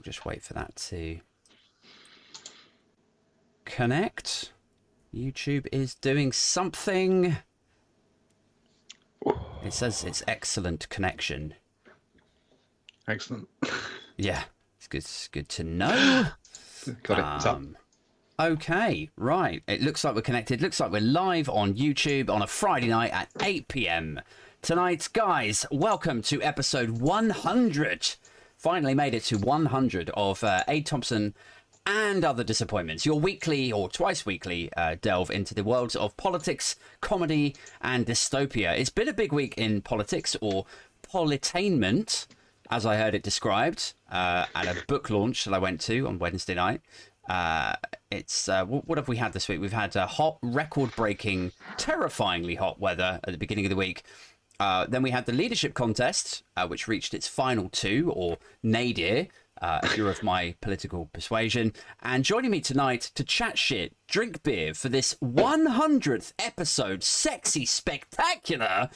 just wait for that to connect. YouTube is doing something. It says it's excellent connection. Excellent. Yeah, it's good to know. Got it. It's up. Okay, right. It looks like we're connected. Looks like we're live on YouTube on a Friday night at 8 p.m. tonight. Guys, welcome to episode 100. Finally made it to 100 of A. Thompson and Other Disappointments, your weekly or twice weekly delve into the worlds of politics, comedy, and dystopia. It's been a big week in politics, or politainment, as I heard it described at a book launch that I went to on Wednesday night. It's what have we had this week? We've had hot, record-breaking, terrifyingly hot weather at the beginning of the week. Then we had the leadership contest, which reached its final two, or nadir, if you're of my political persuasion. And joining me tonight to chat shit, drink beer for this 100th episode, sexy, spectacular.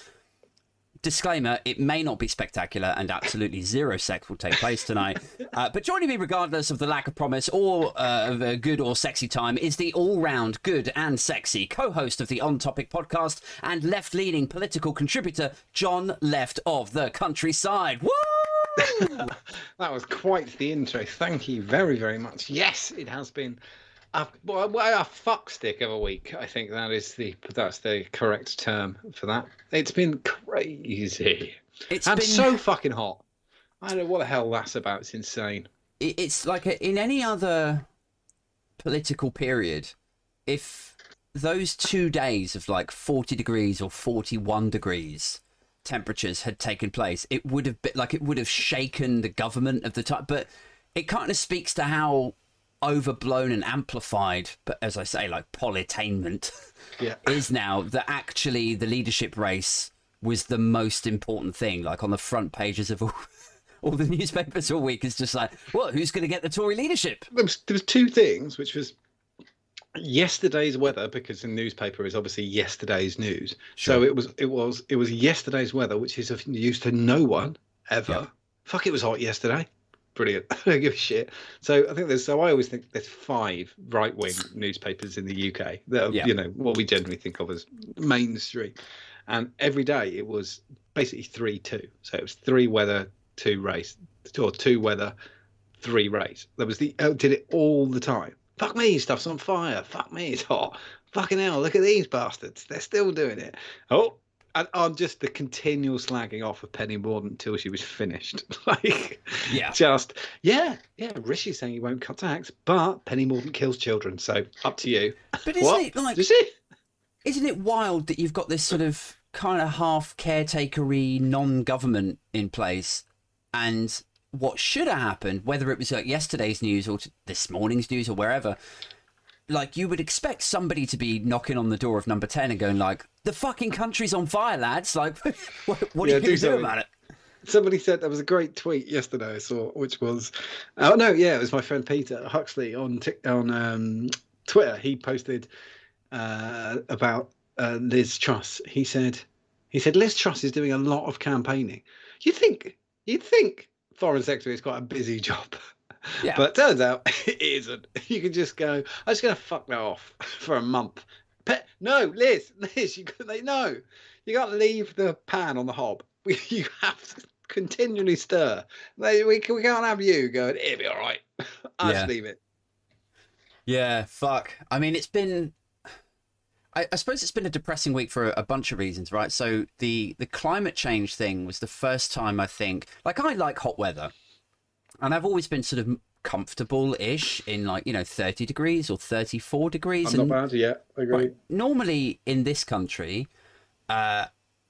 Disclaimer, it may not be spectacular and absolutely zero sex will take place tonight. But joining me, regardless of the lack of promise or of a good or sexy time, is the all-round good and sexy co-host of the On Topic podcast and left-leaning political contributor, John Left of the Countryside. Woo! That was quite the intro. Thank you very, very much. Yes, it has been a fuckstick of a week. I think that's the correct term for that. It's been crazy. It's been so fucking hot. I don't know what the hell that's about. It's insane. It's like in any other political period, if those 2 days of like 40 degrees or 41 degrees temperatures had taken place, it would have been like, it would have shaken the government of the time. But it kind of speaks to how overblown and amplified, but as I say, like politainment is now, that actually the leadership race was the most important thing. Like on the front pages of all the newspapers all week, it's just like, well, who's going to get the Tory leadership? There was two things, which was yesterday's weather, because the newspaper is obviously yesterday's news. Sure. So it was yesterday's weather, which is of use to no one ever. Yep. Fuck, it was hot yesterday. Brilliant. I don't give a shit. So I think I always think there's 5 right-wing newspapers in the UK that are, you know, what we generally think of as mainstream. And every day it was basically 3-2. So it was 3 weather, 2 race, or 2 weather, 3 race. There was did it all the time. Fuck me, stuff's on fire. Fuck me, it's hot. Fucking hell, look at these bastards. They're still doing it. Oh, and on just the continual slagging off of Penny Mordaunt until she was finished. Like, Rishi saying he won't cut tax, but Penny Mordaunt kills children, so up to you. But isn't it wild that you've got this sort of kind of half caretakery non-government in place, and what should have happened, whether it was like yesterday's news or this morning's news or wherever, like you would expect somebody to be knocking on the door of number 10 and going like, the fucking country's on fire, lads. Like, what are you going to do about it? Somebody said, there was a great tweet yesterday I saw, which was, it was my friend Peter Huxley on Twitter. He posted about Liz Truss. He said Liz Truss is doing a lot of campaigning. You'd think Foreign Secretary is quite a busy job. Yeah. But it turns out it isn't. You can just go, I'm just going to fuck that off for a month. No, Liz, you can't leave the pan on the hob. You have to continually stir. We can't have you going, it'll be all right. I'll just leave it. Yeah, fuck. I mean, it's been... I suppose it's been a depressing week for a bunch of reasons, right? So the climate change thing was the first time, I think... Like, I like hot weather. And I've always been sort of comfortable-ish in, like, 30 degrees or 34 degrees. I'm not bad, yeah, I agree. Right, normally in this country,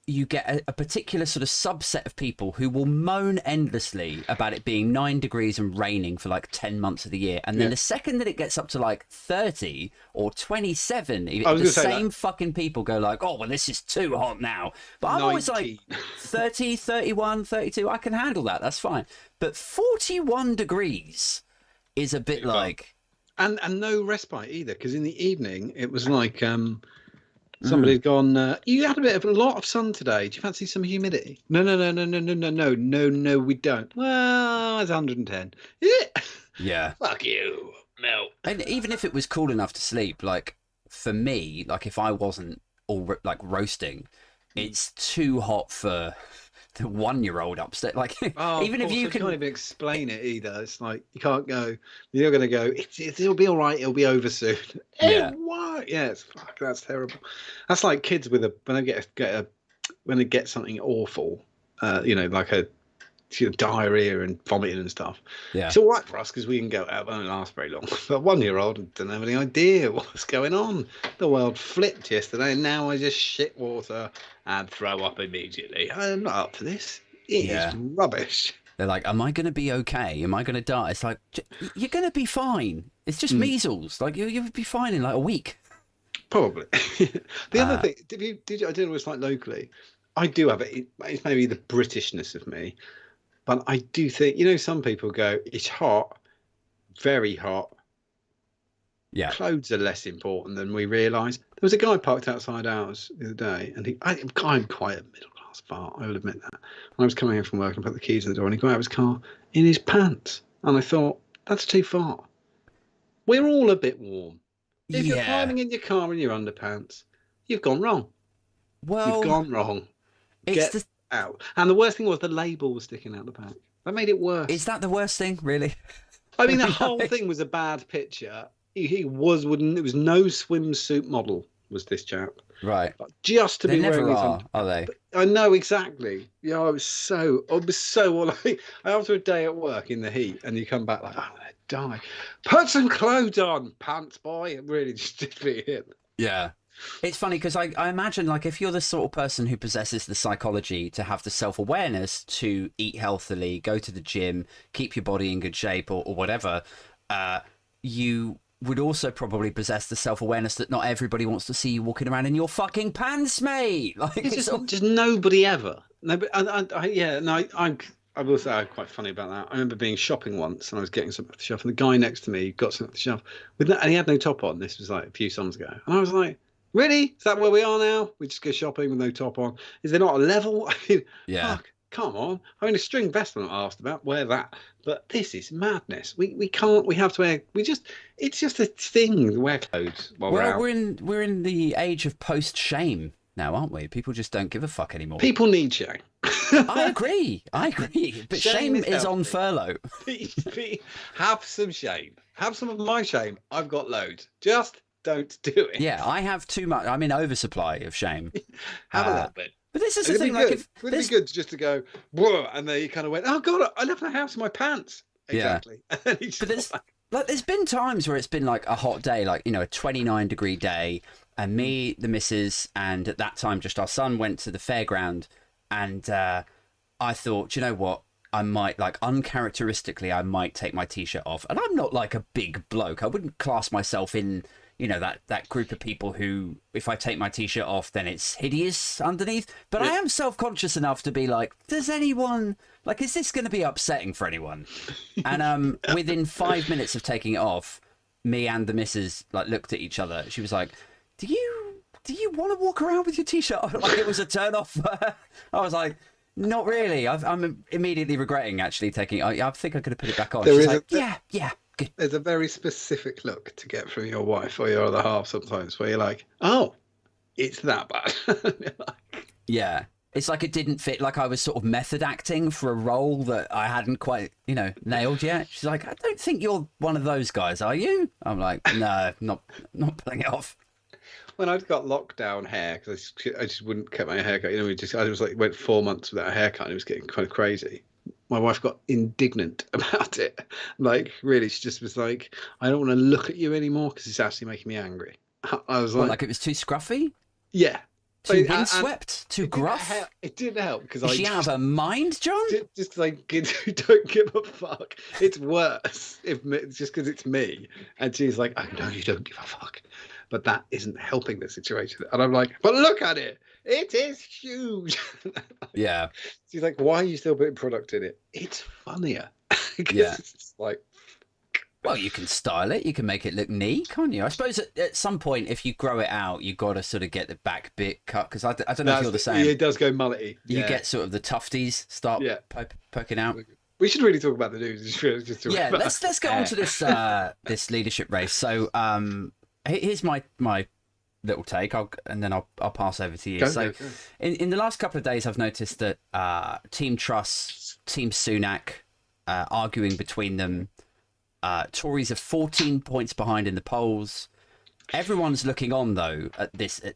you get a particular sort of subset of people who will moan endlessly about it being 9 degrees and raining for like 10 months of the year. And then the second that it gets up to like 30 or 27, the same fucking people go like, oh, well, this is too hot now. But I'm always like 30, 31, 32. I can handle that. That's fine. But 41 degrees is a bit like... And no respite either, because in the evening it was like... Somebody's gone, you had a lot of sun today. Do you fancy some humidity? No, no, no, no, no, no, no, no, no, no, we don't. Well, it's 110. Is it? Yeah. Fuck you. No. And even if it was cool enough to sleep, like for me, like if I wasn't all like roasting, it's too hot for the 1-year-old upstairs. Like even if you can't even explain it either. It's like you can't go. You're going to go. It'll be all right. It'll be over soon. Yeah. What? Yeah. That's terrible. That's like kids with when they get something awful, like a diarrhea and vomiting and stuff. Yeah. It's all right for us because we can go out. It won't last very long. But 1-year-old doesn't have any idea what's going on. The world flipped yesterday, and now I just shit water and throw up immediately. I'm not up for this. It is rubbish. They're like, am I going to be okay? Am I going to die? It's like, you're going to be fine. It's just measles. Like you'll be fine in like a week. Probably. The other thing, did you? I don't know. It's like locally. I do have it. It's maybe the Britishness of me. But I do think, some people go, it's hot, very hot. Yeah. Clothes are less important than we realise. There was a guy parked outside ours the other day, and I'm quite a middle-class fart, I will admit that. And I was coming in from work and put the keys in the door, and he got out of his car in his pants. And I thought, that's too far. We're all a bit warm. If you're climbing in your car in your underpants, you've gone wrong. Well, you've gone wrong. Get out. And the worst thing was the label was sticking out the back. That made it worse. Is that the worst thing, really? I mean, the whole thing was a bad picture. It was no swimsuit model, was this chap. Right. Like, just to they be never wearing are they? I know exactly. Yeah, I was so like, after a day at work in the heat, and you come back like, I'm gonna die. Put some clothes on, pants boy. It really just did me in. Yeah. It's funny because I imagine, like, if you're the sort of person who possesses the psychology to have the self-awareness to eat healthily, go to the gym, keep your body in good shape or whatever, you would also probably possess the self-awareness that not everybody wants to see you walking around in your fucking pants, mate. Like, it's just nobody ever. No, but I will say I'm quite funny about that. I remember being shopping once, and I was getting something off the shelf, and the guy next to me got something off the shelf and he had no top on. This was like a few summers ago, and I was like, really? Is that where we are now? We just go shopping with no top on? Is there not a level? I mean, fuck, come on. I mean, a string vest I'm not asked about. Wear that. But this is madness. We can't. We have to wear. It's just a thing to wear clothes while we're out. We're in the age of post shame now, aren't we? People just don't give a fuck anymore. People need shame. I agree. But shame is on furlough. Have some shame. Have some of my shame. I've got loads. Just don't do it. Yeah, I have too much. I'm in oversupply of shame. Have a little bit. But this is the thing. Like, would it be good just to go, whoa, and then you kind of went, oh god, I left the house in my pants. Exactly. Yeah. But there's been times where it's been like a hot day, like, a 29-degree day, and me, the missus, and at that time just our son went to the fairground, and I thought, you know what? I might, like, uncharacteristically, I might take my t-shirt off. And I'm not like a big bloke. I wouldn't class myself in, that group of people who, if I take my t-shirt off, then it's hideous underneath. But I am self-conscious enough to be like, does anyone, like, is this going to be upsetting for anyone? And within 5 minutes of taking it off, me and the missus, like, looked at each other. She was like, do you want to walk around with your t-shirt on? Like, it was a turn off. I was like, not really. I'm immediately regretting actually taking. I think I could have put it back on. She's like, yeah, good. There's a very specific look to get from your wife or your other half sometimes, where you're like, oh, it's that bad. Yeah, it's like it didn't fit. Like I was sort of method acting for a role that I hadn't quite, nailed yet. She's like, I don't think you're one of those guys, are you? I'm like, no, not pulling it off. When I'd got lockdown hair, because I just wouldn't cut my haircut. I was like, went 4 months without a haircut, and it was getting kind of crazy. My wife got indignant about it. Like, really, she just was like, I don't want to look at you anymore because it's actually making me angry. I was like, it was too scruffy? Yeah. Too windswept? Too gruff? It didn't help because Is she out of her mind, John? Just because I don't give a fuck. It's worse just because it's me. And she's like, I know you don't give a fuck. But that isn't helping the situation. And I'm like, but look at it. It is huge. Yeah. She's like, why are you still putting product in it? It's funnier. Yeah. It's like, Well, you can style it. You can make it look neat, can't you? I suppose at some point, if you grow it out, you've got to sort of get the back bit cut. Because I don't know if you're the same. It does go mullety. You get sort of the tufties start poking out. We should really talk about the news. Let's get on to this this leadership race. So here's my little take, and then I'll pass over to you. Go. In the last couple of days, I've noticed that Team Truss, Team Sunak, arguing between them. Tories are 14 points behind in the polls. Everyone's looking on, though, at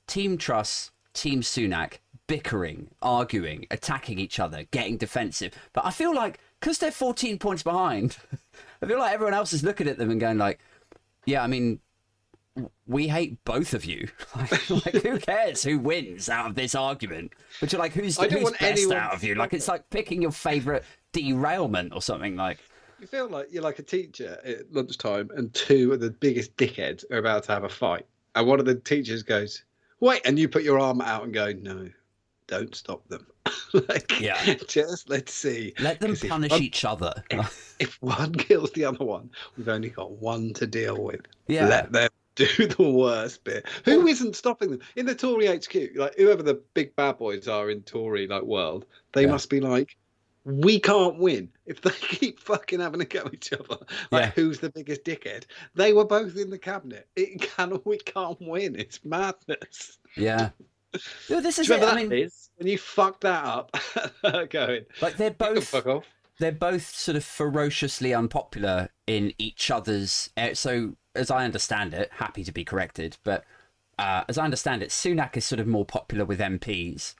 Team Truss, Team Sunak, bickering, arguing, attacking each other, getting defensive. But I feel like, because they're 14 points behind, I feel like everyone else is looking at them and going like, yeah, I mean, we hate both of you. like who cares who wins out of this argument? Which are like, who's best out of you? Like, it's like picking your favourite derailment or something like. You feel like you're like a teacher at lunchtime and two of the biggest dickheads are about to have a fight. And one of the teachers goes, wait, and you put your arm out and go, no, don't stop them. Just let's see. Let them punish each other. If one kills the other one, we've only got one to deal with. Yeah. Let them do the worst bit. Who isn't stopping them? In the Tory HQ, like whoever the big bad boys are in Tory world, they must be like, we can't win if they keep fucking having a go at each other. Who's the biggest dickhead? They were both in the cabinet. We can't win. It's madness. Yeah. No, this is when you fucked that up. Going like they're both fuck off. They're both sort of ferociously unpopular in each other's. So as I understand it, happy to be corrected, but as I understand it, Sunak is sort of more popular with MPs.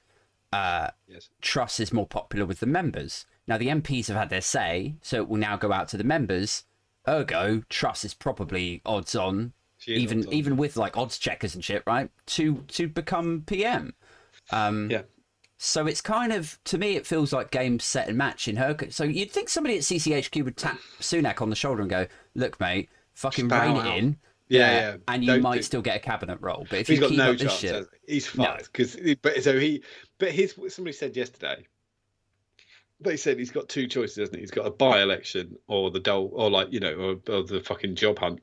Yes. Truss is more popular with the members. Now the MPs have had their say, so it will now go out to the members. Ergo, Truss is probably odds on, even with like odds checkers and shit, right? To become PM. So it's kind of, to me, it feels like game, set and match in her. So you'd think somebody at CCHQ would tap Sunak on the shoulder and go, "Look, mate, fucking rein it in." Yeah. And you might still get a cabinet role, but if he's you got keep no up this chance, shit, he's fucked. Somebody said yesterday. They said he's got two choices, hasn't he? He's got a by-election or the or the fucking job hunt.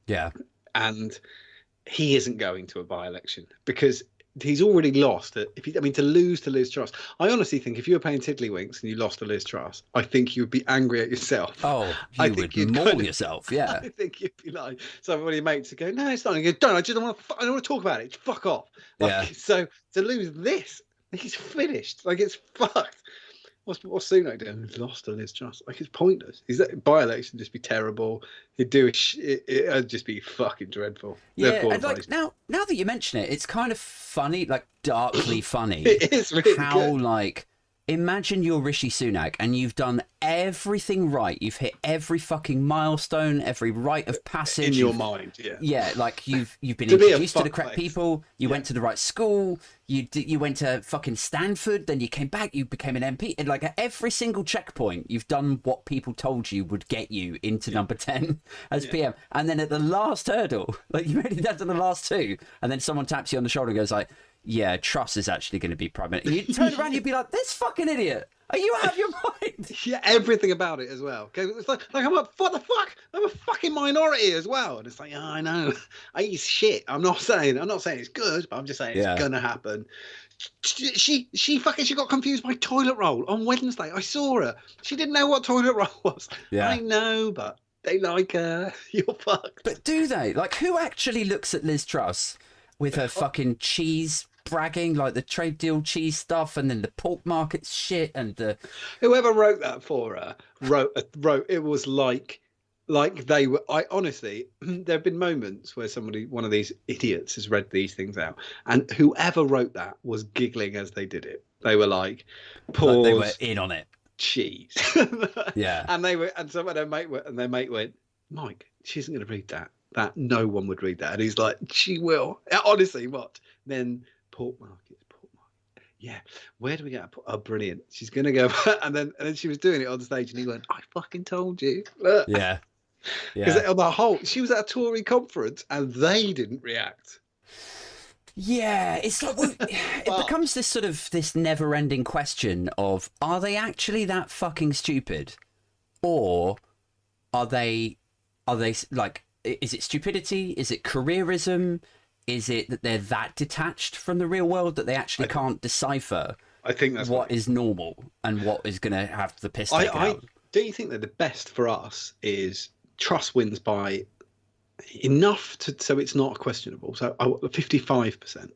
Yeah. And he isn't going to a by-election because he's already lost. To lose to Liz Truss, I honestly think if you were playing Tiddlywinks and you lost to Liz Truss, I think you would be angry at yourself. Oh, you would maul yourself. Yeah. I think you'd be like, some of your mates would go, "No, it's not." And you go, "Don't. I don't want to talk about it. Fuck off." So to lose this, he's finished. Like, it's fucked. What's Sunak doing? He's lost to Liz Truss. Like, it's pointless. By-election just be terrible. He'd do it'd just be fucking dreadful. Yeah, and like now that you mention it, it's kind of funny, like darkly funny. It is really good. Like, imagine you're Rishi Sunak and you've done everything right. You've hit every fucking milestone, every rite of passage in your mind. Yeah, like you've been introduced to the correct people. You went to the right school. You went to fucking Stanford. Then you came back. You became an MP. And like at every single checkpoint, you've done what people told you would get you into number 10 as PM. And then at the last hurdle, like you made it down to the last two, and then someone taps you on the shoulder and goes like, "Yeah, Truss is actually going to be prime minister." You turn around, you'd be like, "This fucking idiot! Are you out of your mind?" Yeah, everything about it as well. Okay, it's like what the fuck? I'm a fucking minority as well, and it's like, yeah, I know, he's shit. I'm not saying it's good, but I'm just saying it's gonna happen. She got confused by toilet roll on Wednesday. I saw her. She didn't know what toilet roll was. Yeah. I know, but they like her. You're fucked. But do they? Like, who actually looks at Liz Truss with her fucking cheese bragging, like the trade deal cheese stuff, and then the pork market shit, and the whoever wrote that for her wrote it was like they were. I honestly, there have been moments where one of these idiots has read these things out, and whoever wrote that was giggling as they did it. They were like, pause, like they were in on it. Cheese. Yeah. And some of their mate went, "Mike, she isn't going to read that. That no one would read that." And he's like, "She will." Honestly, what? Then pork market. Yeah. Where do we get? Oh, brilliant. She's going to go. And then she was doing it on stage, and he went, "I fucking told you." Look. Yeah. Because on the whole, she was at a Tory conference, and they didn't react. Yeah, it's like it becomes this never-ending question of, are they actually that fucking stupid, or are they are they like? Is it stupidity? Is it careerism? Is it that they're that detached from the real world that they actually can't decipher? I think that's what is normal and what is going to have the piss taken out. Do you think that the best for us is trust wins by enough so it's not questionable? So I want 55%.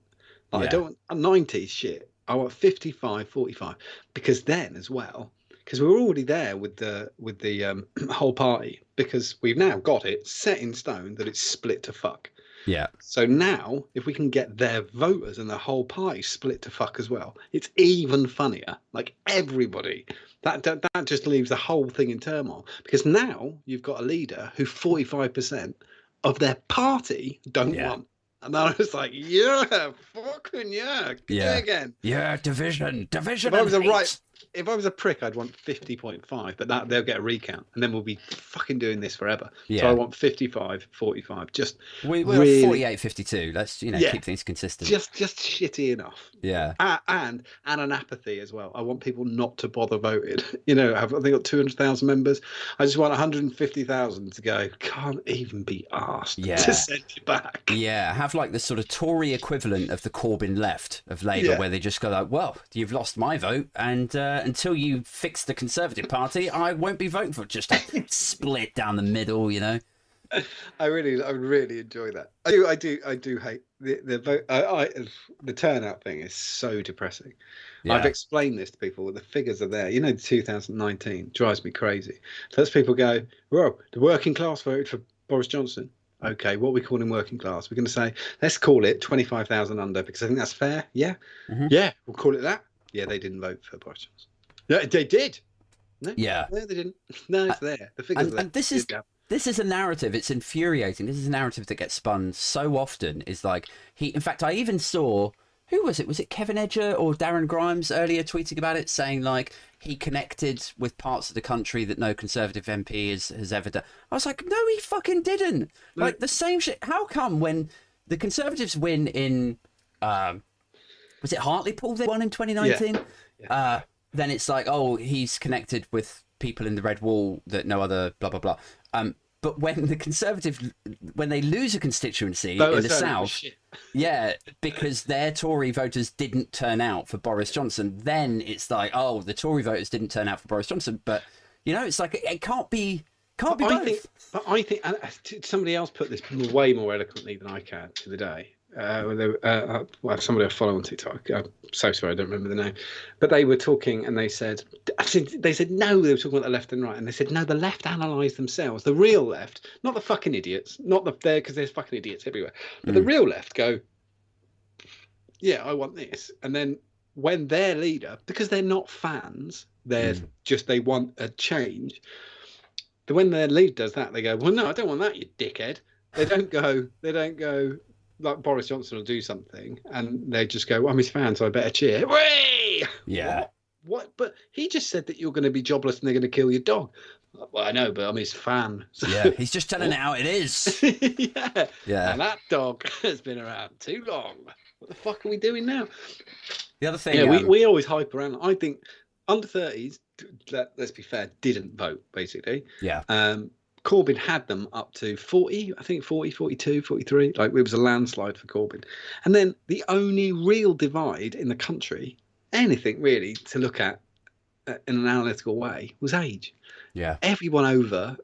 I don't want a 90 shit. I want 55, 45, because then as well, because we're already there with the whole party, because we've now got it set in stone that it's split to fuck. Yeah. So now, if we can get their voters and the whole party split to fuck as well, it's even funnier. Like everybody, that just leaves the whole thing in turmoil, because now you've got a leader who 45% of their party don't want. And I was like, yeah, fucking yeah, again. Yeah, division. If I was a prick, I'd want 50.5, but they'll get a recount, and then we'll be fucking doing this forever. Yeah. So I want 55, 45. Just we're really, 48, 52. Let's keep things consistent. Just shitty enough. Yeah. And an apathy as well. I want people not to bother voting. I think got 200,000 members. I just want 150,000 to go. Can't even be asked to send it back. Yeah, have like the sort of Tory equivalent of the Corbyn left of Labour, where they just go like, well, you've lost my vote, and until you fix the Conservative Party, I won't be voting for it. Just a split down the middle, I really enjoy that. I do hate the vote. The turnout thing is so depressing. Yeah. I've explained this to people. The figures are there. 2019 drives me crazy. Those people go, "Whoa, the working class voted for Boris Johnson." Okay, what are we calling working class? We're going to say, let's call it 25,000 under, because I think that's fair. Yeah, yeah, we'll call it that. Yeah, they didn't vote for Boris Johnson. Yeah, they did. No, yeah, no, they didn't. No, it's there. The figures are there. And this is a narrative. It's infuriating. This is a narrative that gets spun so often. Is like in fact, I even saw, who was it? Was it Kevin Edger or Darren Grimes earlier tweeting about it, saying like he connected with parts of the country that no Conservative MP has ever done. I was like, no, he fucking didn't. No. Like the same shit. How come when the Conservatives win in, was it Hartlepool they won in 2019? Yeah. Then it's like, oh, he's connected with people in the Red Wall that no other blah, blah, blah. But when the Conservative, when they lose a constituency in the South, because their Tory voters didn't turn out for Boris Johnson, then it's like, oh, the Tory voters didn't turn out for Boris Johnson. But, it's like, it can't be both. I think and somebody else put this way more eloquently than I can the other day. Somebody I follow on TikTok. I'm so sorry, I don't remember the name. But they were talking, and they said no. They were talking about the left and right, and they said no. The left analyse themselves. The real left, not the fucking idiots, not there because there's fucking idiots everywhere. But the real left go, yeah, I want this. And then when their leader, because they're not fans, they're just they want a change. When their leader does that, they go, well, no, I don't want that, you dickhead. They don't go. Like Boris Johnson will do something, and they just go, well, I'm his fan, so I better cheer. Whee! Yeah. What? But he just said that you're going to be jobless and they're going to kill your dog. Well, I know, but I'm his fan. So. Yeah, he's just telling it how it is. Yeah. And that dog has been around too long. What the fuck are we doing now? The other thing... Yeah, we always hype around. I think under 30s, let's be fair, didn't vote, basically. Yeah. Corbyn had them up to 40, I think 40, 42, 43. Like, it was a landslide for Corbyn. And then the only real divide in the country, anything really to look at in an analytical way, was age. Yeah. Everyone over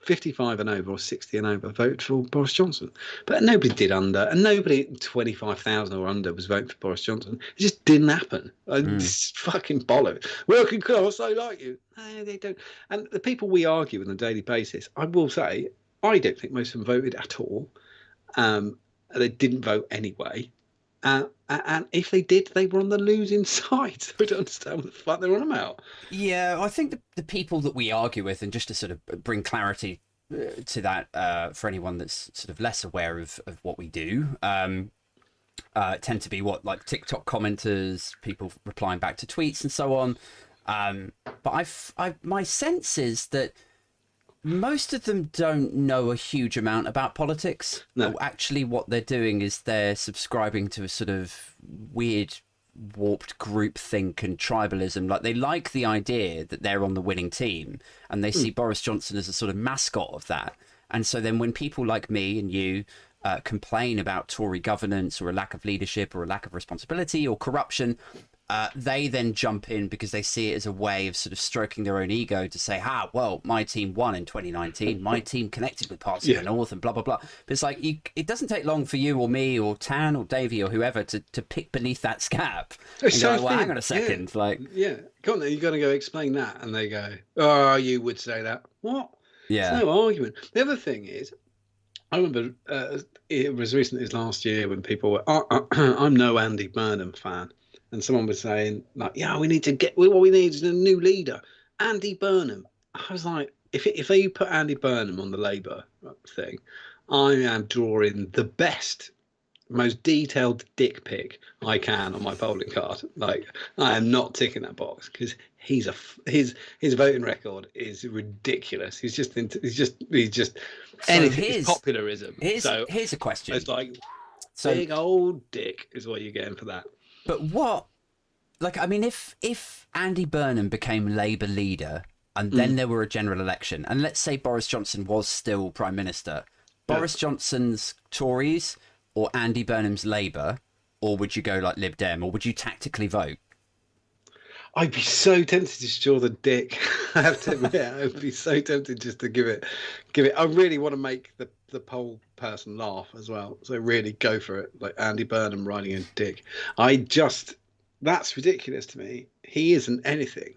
55 and over, or 60 and over, voted for Boris Johnson. But nobody did under, and nobody 25,000 or under was voting for Boris Johnson. It just didn't happen. It's fucking bollocks. Working class, they like you. No, they don't. And the people we argue with on a daily basis, I will say, I don't think most of them voted at all. They didn't vote anyway. And if they did, they were on the losing side. So I don't understand what the fuck they're on about. Yeah, I think the people that we argue with, and just to sort of bring clarity to that for anyone that's sort of less aware of what we do, tend to be like TikTok commenters, people replying back to tweets and so on. But my sense is that most of them don't know a huge amount about politics. No. Actually, what they're doing is they're subscribing to a sort of weird, warped groupthink and tribalism. Like, they like the idea that they're on the winning team, and they see Boris Johnson as a sort of mascot of that. And so then when people like me and you complain about Tory governance or a lack of leadership or a lack of responsibility or corruption, they then jump in because they see it as a way of sort of stroking their own ego to say, well, my team won in 2019, my team connected with parts of the North and blah, blah, blah. But it's like, it doesn't take long for you or me or Tan or Davey or whoever to pick beneath that scab and go, well, hang on a second. Go on then, you've got to go explain that. And they go, oh, you would say that. What? Yeah. There's no argument. The other thing is, I remember it was recently as last year when people were, I'm no Andy Burnham fan. And someone was saying, like, what we need is a new leader, Andy Burnham. I was like, if you put Andy Burnham on the Labour thing, I am drawing the best, most detailed dick pic I can on my polling card. Like, I am not ticking that box because his voting record is ridiculous. He's just anything is popularism. Here's a question. It's like big old dick is what you're getting for that. But what, like, I mean, if Andy Burnham became Labour leader and then there were a general election, and let's say Boris Johnson was still Prime Minister, Boris Johnson's Tories or Andy Burnham's Labour, or would you go like Lib Dem, or would you tactically vote? I'd be so tempted to straw the dick. I have to admit, I'd be so tempted just to give it. I really want to make the poll person laugh as well. So really go for it. Like Andy Burnham riding a dick. That's ridiculous to me. He isn't anything.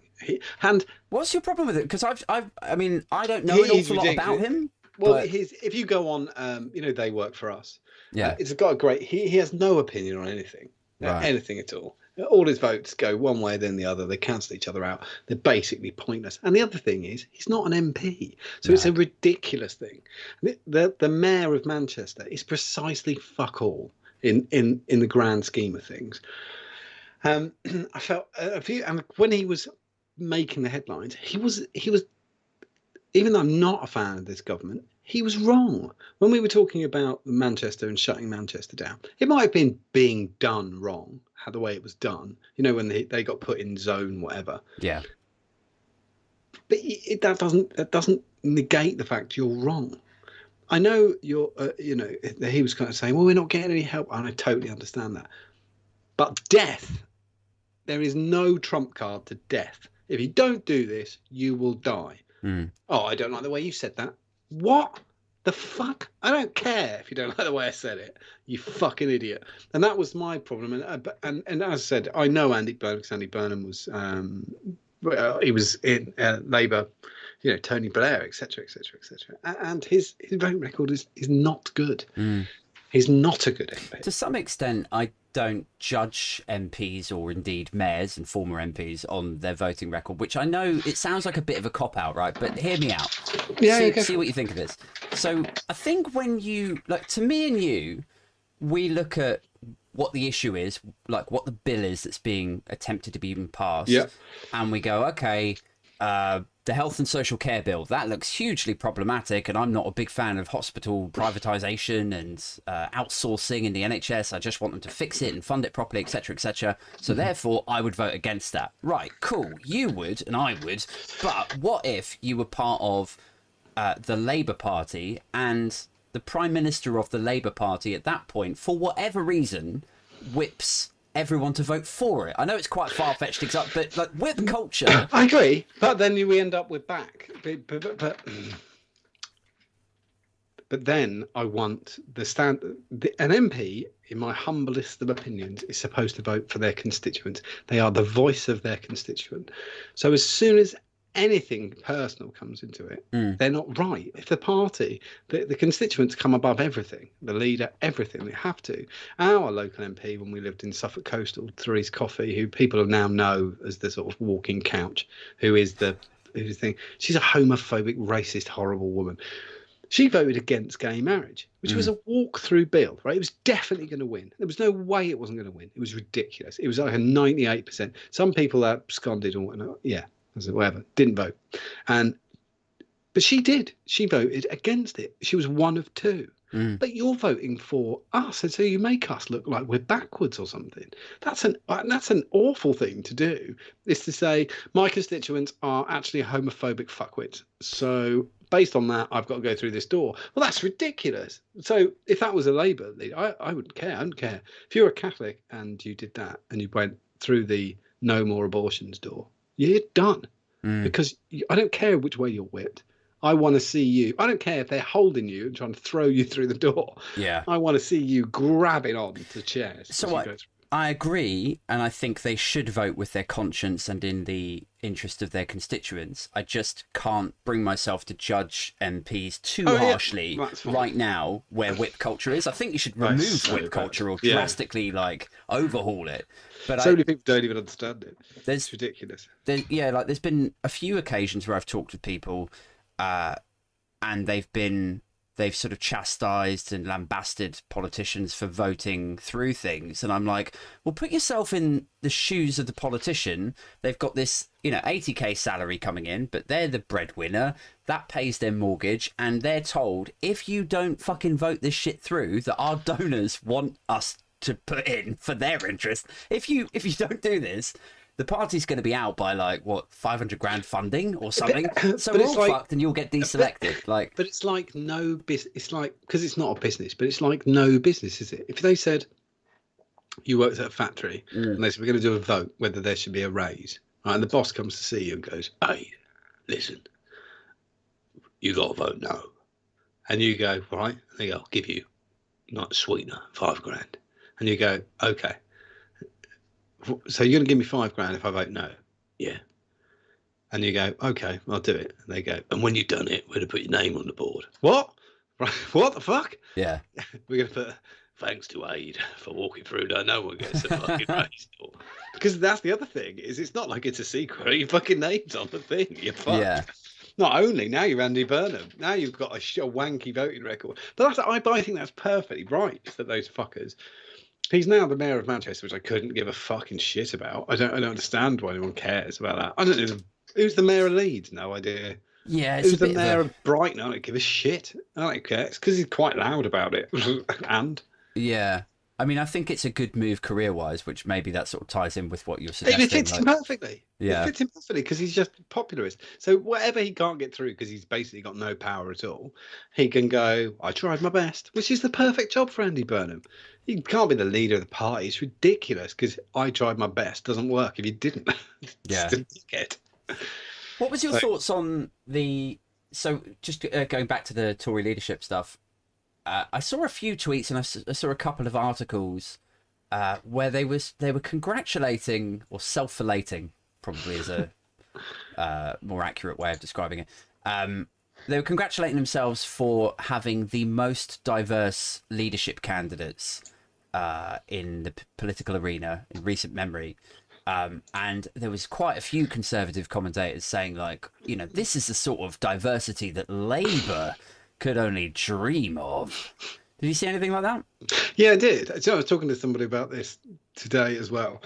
What's your problem with it? Because I mean, I don't know an awful lot about him. Well, if you go on, They Work For Us. Yeah. It's got a great, he has no opinion on anything. Anything at all. All his votes go one way then the other. They cancel each other out. They're basically pointless. And the other thing is, he's not an MP, so it's a ridiculous thing. The mayor of Manchester is precisely fuck all in the grand scheme of things. I felt and when he was making the headlines, he was even though I'm not a fan of this government, he was wrong. When we were talking about Manchester and shutting Manchester down, it might have been being done wrong, how the way it was done, when they got put in zone, whatever. Yeah. But that doesn't negate the fact you're wrong. I know you're, he was kind of saying, well, we're not getting any help. And I totally understand that. But death, there is no trump card to death. If you don't do this, you will die. Oh, I don't like the way you said that. What the fuck? I don't care if you don't like the way I said it, you fucking idiot. And that was my problem. And as I said, I know Andy Burnham because Andy Burnham was he was in Labour, Tony Blair, etc., etc., etc. And his vote record is not good. He's not a good MP. To some extent, I don't judge MPs or indeed mayors and former MPs on their voting record, which I know it sounds like a bit of a cop-out, right? But hear me out. See what you think of this. So I think when you, like, to me and you, we look at what the issue is, like what the bill is that's being attempted to be even passed, and we go, okay, the health and social care bill, that looks hugely problematic, and I'm not a big fan of hospital privatisation and outsourcing in the NHS. I just want them to fix it and fund it properly, etc., etc. So therefore, I would vote against that. Right, cool. You would, and I would. But what if you were part of the Labour Party and the Prime Minister of the Labour Party at that point, for whatever reason, whips everyone to vote for it? I know it's quite a far-fetched example, but like whip culture. I agree, but then we end up with back. But then I want an MP, in my humblest of opinions, is supposed to vote for their constituents. They are the voice of their constituent. So as soon as anything personal comes into it, they're not right. If the party, the constituents come above everything, the leader, everything, they have to. Our local MP, when we lived in Suffolk Coastal, Therese Coffey, who people now know as the sort of walking couch, who's the thing, she's a homophobic, racist, horrible woman. She voted against gay marriage, which was a walk-through bill, right? It was definitely going to win. There was no way it wasn't going to win. It was ridiculous. It was like a 98%. Some people absconded or whatnot. Whatever, didn't vote. But she did. She voted against it. She was one of two. but you're voting for us, and so you make us look like we're backwards or something. That's an awful thing to do. Is to say my constituents are actually homophobic fuckwits. So based on that, I've got to go through this door. Well, that's ridiculous. So if that was a Labour leader, I wouldn't care. I don't care if you're a Catholic and you did that and you went through the no more abortions door. You're done. Because I don't care which way you're whipped. I want to see you. I don't care if they're holding you and trying to throw you through the door. Yeah. I want to see you grabbing on to chairs. So I agree, and I think they should vote with their conscience and in the interest of their constituents. I just can't bring myself to judge MPs too harshly right now where whip culture is. I think you should remove whip culture or drastically overhaul it. But many people don't even understand it. It's ridiculous. There's been a few occasions where I've talked with people and they've sort of chastised and lambasted politicians for voting through things. And I'm like, well, put yourself in the shoes of the politician. They've got this, 80k salary coming in, but they're the breadwinner. That pays their mortgage. And they're told, if you don't fucking vote this shit through, that our donors want us to put in for their interest. If you don't do this, the party's going to be out by 500 grand funding or something. So we're all fucked, and you'll get deselected. But it's like no business. It's like, because it's not a business, but it's like no business, is it? If they said you worked at a factory and they said we're going to do a vote whether there should be a raise, right? And the boss comes to see you and goes, "Hey, listen, you got to vote no," and you go, "Right," and they go, "I'll give you sweetener, 5 grand," and you go, "Okay. So you're going to give me 5 grand if I vote no?" "Yeah." And you go, "Okay, I'll do it." And they go, "And when you've done it, we're going to put your name on the board." "What? Right, what the fuck?" Yeah. "We're going to put thanks to Aid for walking through. No one gets a fucking raise." Because that's the other thing, is it's not like it's a secret. Your fucking name's on the thing. You're fucked. Yeah. Not only now you're Andy Burnham, now you've got a wanky voting record. But I think that's perfectly right that those fuckers. He's now the mayor of Manchester, which I couldn't give a fucking shit about. I don't understand why anyone cares about that. I don't know who's the mayor of Leeds. No idea. Yeah, it's who's the mayor of Brighton? I don't give a shit. I don't care. It's because he's quite loud about it. And yeah, I mean, I think it's a good move career-wise, which maybe that sort of ties in with what you're suggesting. It fits him perfectly. Yeah, it fits him perfectly because he's just popularist. So whatever he can't get through because he's basically got no power at all, he can go, "I tried my best," which is the perfect job for Andy Burnham. He can't be the leader of the party. It's ridiculous because "I tried my best" doesn't work if you didn't. Yeah. What was your thoughts on the? So just going back to the Tory leadership stuff, I saw a few tweets and I saw a couple of articles where they were congratulating, or self-felating, probably is a more accurate way of describing it. They were congratulating themselves for having the most diverse leadership candidates in the political arena in recent memory. And there was quite a few conservative commentators saying this is the sort of diversity that Labour could only dream of. Did you see anything like that? Yeah, I did. So I was talking to somebody about this today as well.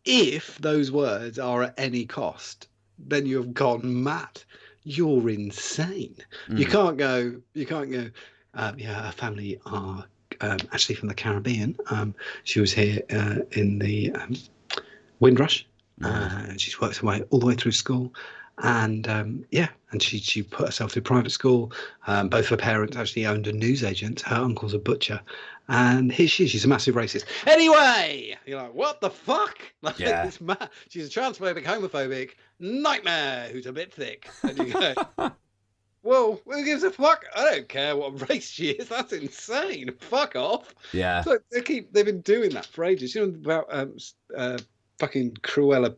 If those words are at any cost, then you have gone mad. You're insane. You can't go, our family are actually from the Caribbean. She was here in the Windrush. She's worked her way all the way through school. And and she put herself through private school. Both her parents actually owned a newsagent. Her uncle's a butcher. And here she's a massive racist. Anyway, you're like, what the fuck? It's mad. She's a transphobic, homophobic nightmare who's a bit thick. And you go, well, who gives a fuck? I don't care what race she is. That's insane. Fuck off. Yeah. So they've been doing that for ages. You know about fucking Cruella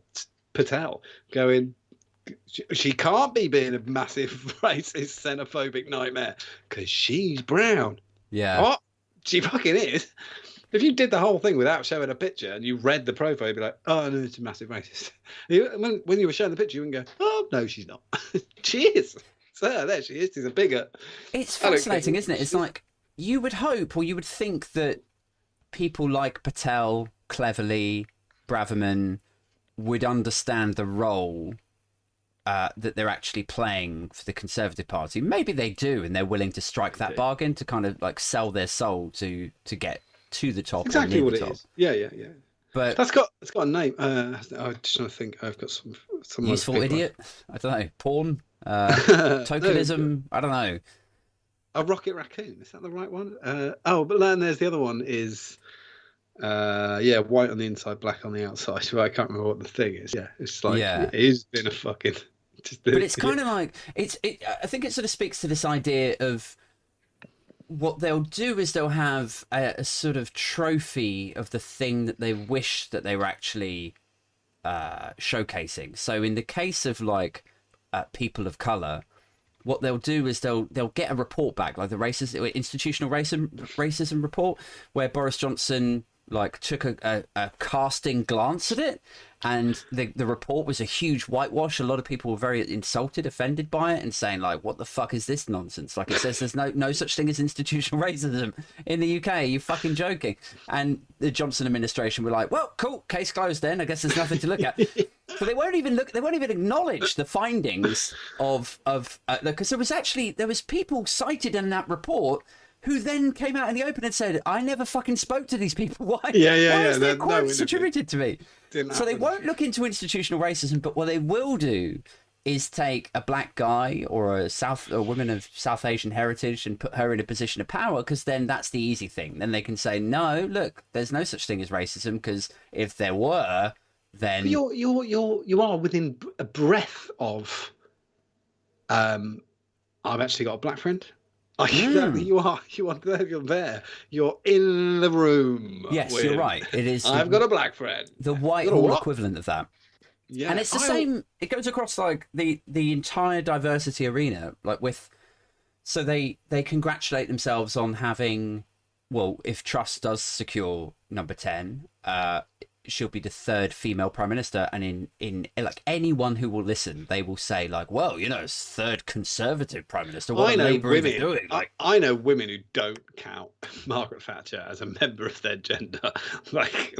Patel going, she can't be being a massive racist, xenophobic nightmare because she's brown. Yeah. What? She fucking is. If you did the whole thing without showing a picture and you read the profile, you'd be like, "Oh no, it's a massive racist." When you were showing the picture, you wouldn't go, "Oh no, she's not." She is. So there she is. She's a bigot. It's fascinating, isn't it? It's like you would hope, or you would think that people like Patel, Cleverly, Braverman would understand the role that they're actually playing for the Conservative Party. Maybe they do, and they're willing to strike that bargain to kind of like sell their soul to get to the top. Exactly or near what the it top. is. Yeah. But it's got a name. I'm just trying to think. I've got some useful idiot. I don't know. Porn. Tokenism. I don't know. A rocket raccoon. Is that the right one? But then there's the other one is. White on the inside, black on the outside. Well, I can't remember what the thing is. Yeah, it's like it has been a fucking. But it's kind of like I think it sort of speaks to this idea of what they'll do is they'll have a sort of trophy of the thing that they wish that they were actually showcasing. So in the case of like people of color, what they'll do is they'll get a report back, like the institutional racism report, where Boris Johnson like took a casting glance at it, and the report was a huge whitewash. A lot of people were very insulted, offended by it, and saying like, what the fuck is this nonsense? Like, it says there's no such thing as institutional racism in the UK. Are you fucking joking? And the Johnson administration were like, well, cool, case closed then. I guess there's nothing to look at. So they won't even acknowledge the findings of because there was people cited in that report who then came out in the open and said, I never fucking spoke to these people. Why? Why is their quotes attributed to me? So they won't look into institutional racism, but what they will do is take a black guy or a woman of South Asian heritage and put her in a position of power, because then that's the easy thing. Then they can say, no, look, there's no such thing as racism, because if there were, then you are within a breath of I've actually got a black friend. You are there. You're in the room. Yes, you're right. It is. I've got a black friend. The Whitehall equivalent of that. Yeah, and it's the same. It goes across like the entire diversity arena. Like so they congratulate themselves on having. Well, if Truss does secure number 10, she'll be the third female prime minister, and in like anyone who will listen, they will say like, well, it's third Conservative prime minister. What are Labour even doing? Like, I know women who don't count Margaret Thatcher as a member of their gender. like,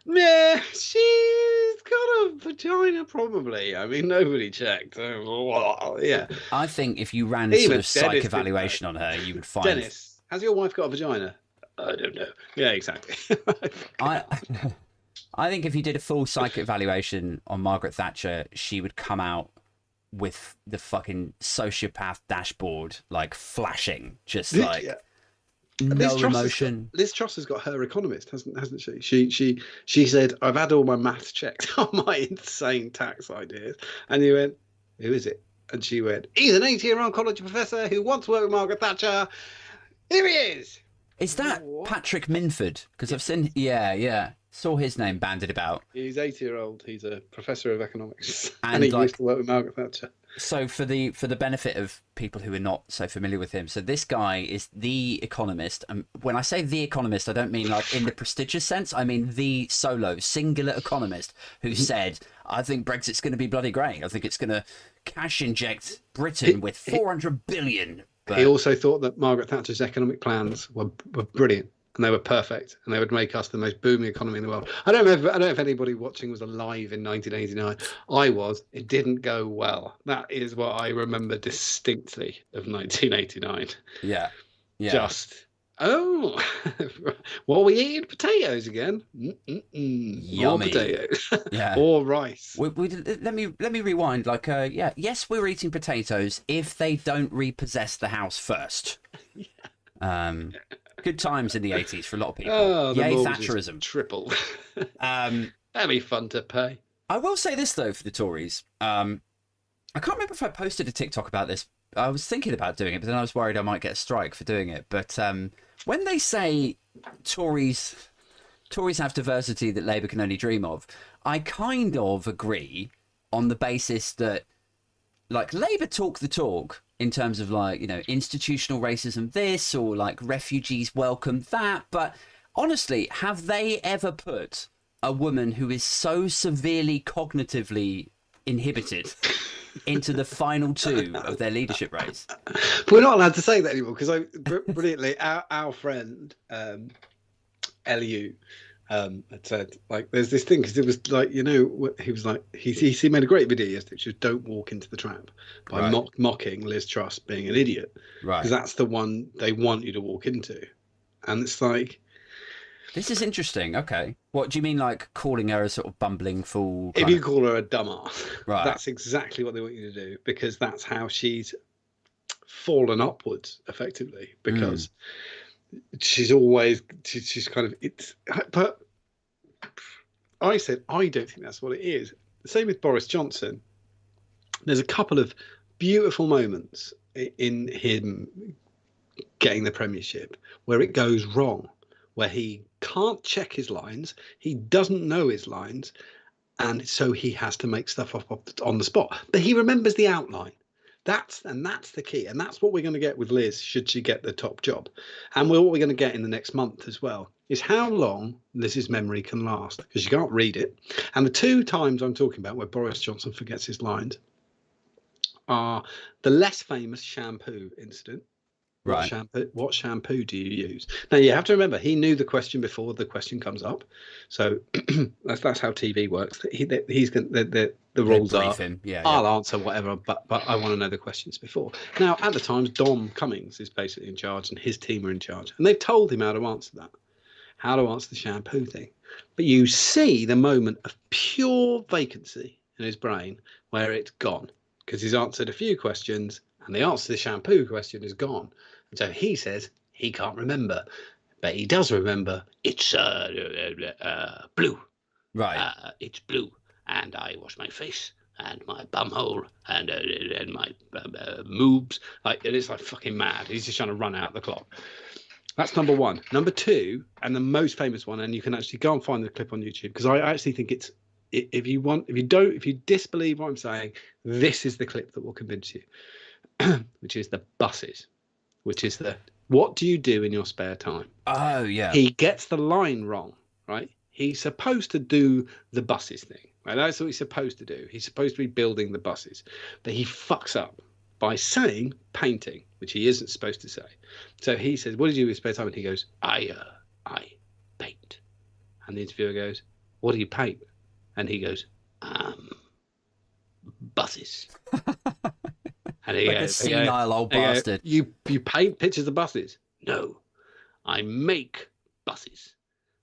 yeah, she's got a vagina probably. I mean, nobody checked. Yeah. I think if you ran sort of psych evaluation on her, you would find. Dennis, has your wife got a vagina? I don't know. Yeah, exactly. I think if you did a full psych evaluation on Margaret Thatcher, she would come out with the fucking sociopath dashboard, like flashing, just like no emotion. Liz Truss has got her economist, hasn't she? She said, I've had all my maths checked on my insane tax ideas. And you went, who is it? And she went, he's an 80-year-old college professor who wants to work with Margaret Thatcher. Here he is. Is that Patrick Minford? Because I've seen, yeah. Saw his name bandied about. He's 80-year-old. He's a professor of economics, and he used to work with Margaret Thatcher. So for the benefit of people who are not so familiar with him, so this guy is the economist. And when I say the economist, I don't mean like in the prestigious sense. I mean the singular economist who said, "I think Brexit's going to be bloody great. I think it's going to cash inject Britain with 400 billion." But he also thought that Margaret Thatcher's economic plans were brilliant. And they were perfect, and they would make us the most booming economy in the world. I don't know if anybody watching was alive in 1989. I was. It didn't go well. That is what I remember distinctly of 1989. Yeah. Just well, we eating potatoes again. Yummy. More potatoes. Yeah. Or rice. Let me rewind. Like, yes, we're eating potatoes if they don't repossess the house first. Good times in the 80s for a lot of people. Yay, Thatcherism. Triple. That'd be fun to pay. I will say this, though, for the Tories. I can't remember if I posted a TikTok about this. I was thinking about doing it, but then I was worried I might get a strike for doing it. But when they say Tories have diversity that Labour can only dream of, I kind of agree on the basis that, like, Labour talk the talk in terms of, like, institutional racism this, or like refugees welcome that. But honestly, have they ever put a woman who is so severely cognitively inhibited into the final two of their leadership race? We're not allowed to say that anymore, because brilliantly our friend Lu had said, like, there's this thing because it was like, he was like, he made a great video yesterday, which was "Don't walk into the trap" by Right. mocking Liz Truss being an idiot, Right. because that's the one they want you to walk into, and it's like, This is interesting. Okay. What do you mean, like calling her a sort of bumbling fool? if you call her a dumbass, Right. that's exactly what they want you to do, because that's how she's fallen upwards effectively, because she's kind of, but I said I don't think that's what it is. The same with Boris Johnson. There's a couple of beautiful moments in him getting the premiership where it goes wrong, where he can't check his lines, he doesn't know his lines, and so he has to make stuff up on the spot. But he remembers the outline. That's the key, and that's what we're going to get with Liz should she get the top job, and what we're going to get in the next month as well is how long Liz's memory can last, because you can't read it. And the two times I'm talking about where Boris Johnson forgets his lines are the less famous shampoo incident. Right. What shampoo do you use? Now you have to remember he knew the question before the question comes up, so that's how TV works. He's going the rules are I'll answer whatever, but I want to know the questions before. Now at the time, Dom Cummings is basically in charge, and his team are in charge, and they've told him how to answer that, how to answer the shampoo thing. But you see the moment of pure vacancy in his brain where it's gone, because he's answered a few questions and the answer to the shampoo question is gone. And so he says he can't remember, but he does remember it's blue. Right. It's blue, and I wash my face and my bumhole and my moobs. Like, and it's like fucking mad. He's just trying to run out the clock. That's number one. Number two, and the most famous one, and you can actually go and find the clip on YouTube, because I actually think it's, if you disbelieve what I'm saying, this is the clip that will convince you. Which is the buses, which is the what do you do in your spare time? Oh, yeah. He gets the line wrong, right? He's supposed to do the buses thing, right? That's what he's supposed to do. He's supposed to be building the buses, but he fucks up by saying painting, which he isn't supposed to say. So he says, "What do you do in your spare time?" And he goes, I paint." And the interviewer goes, "What do you paint?" And he goes, buses. And he like goes, a senile old bastard. You paint pictures of buses? No, I make buses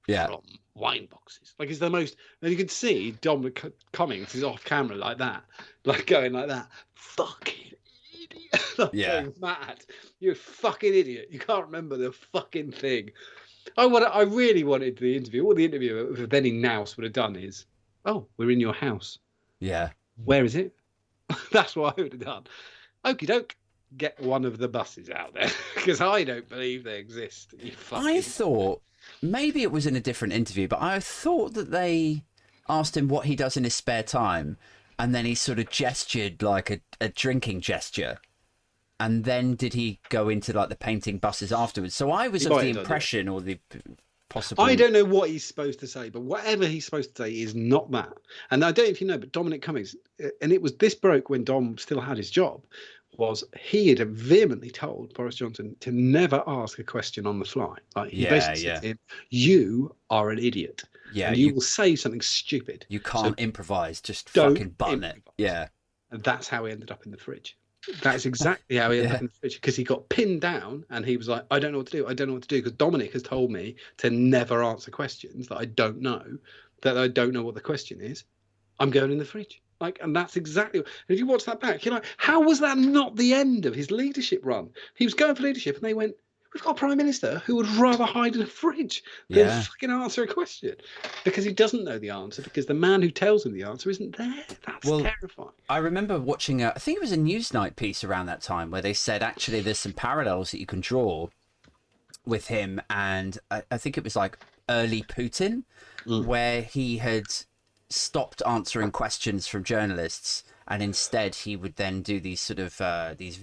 from wine boxes. Like, it's the most. And you can see Dom Cummings is off camera like that, like going like that. Fucking idiot! Like, going mad. You're a fucking idiot. You can't remember the fucking thing. I really wanted the interview. What the interviewer with Benny Nouse would have done is, "Oh, we're in your house. Yeah. Where is it?" That's what I would have done. Okie doke, get one of the buses out there, because I don't believe they exist. I thought maybe it was in a different interview, but I thought that they asked him what he does in his spare time, and then he sort of gestured like a drinking gesture. And then did he go into like the painting buses afterwards? So I was of the impression, or the possible. I don't know what he's supposed to say, but whatever he's supposed to say is not that. And I don't know if you know, but Dominic Cummings, and it was this broke when Dom still had his job, was he had vehemently told Boris Johnson to never ask a question on the fly. Like, he basically said to him, "You are an idiot. Yeah, and you will say something stupid. You can't improvise. Just fucking button it." Yeah. And that's how he ended up in the fridge. That's exactly how he ended up in the fridge, because he got pinned down and he was like, "I don't know what to do. I don't know what to do, because Dominic has told me to never answer questions that I don't know, what the question is. I'm going in the fridge." Like, and that's exactly. And if you watch that back, you're like, how was that not the end of his leadership run? He was going for leadership, and they went, "We've got a prime minister who would rather hide in a fridge than fucking answer a question," because he doesn't know the answer, because the man who tells him the answer isn't there. That's terrifying. I remember watching I think it was a Newsnight piece around that time where they said actually there's some parallels that you can draw with him, and I think it was like early Putin, where he had stopped answering questions from journalists, and instead he would then do these sort of these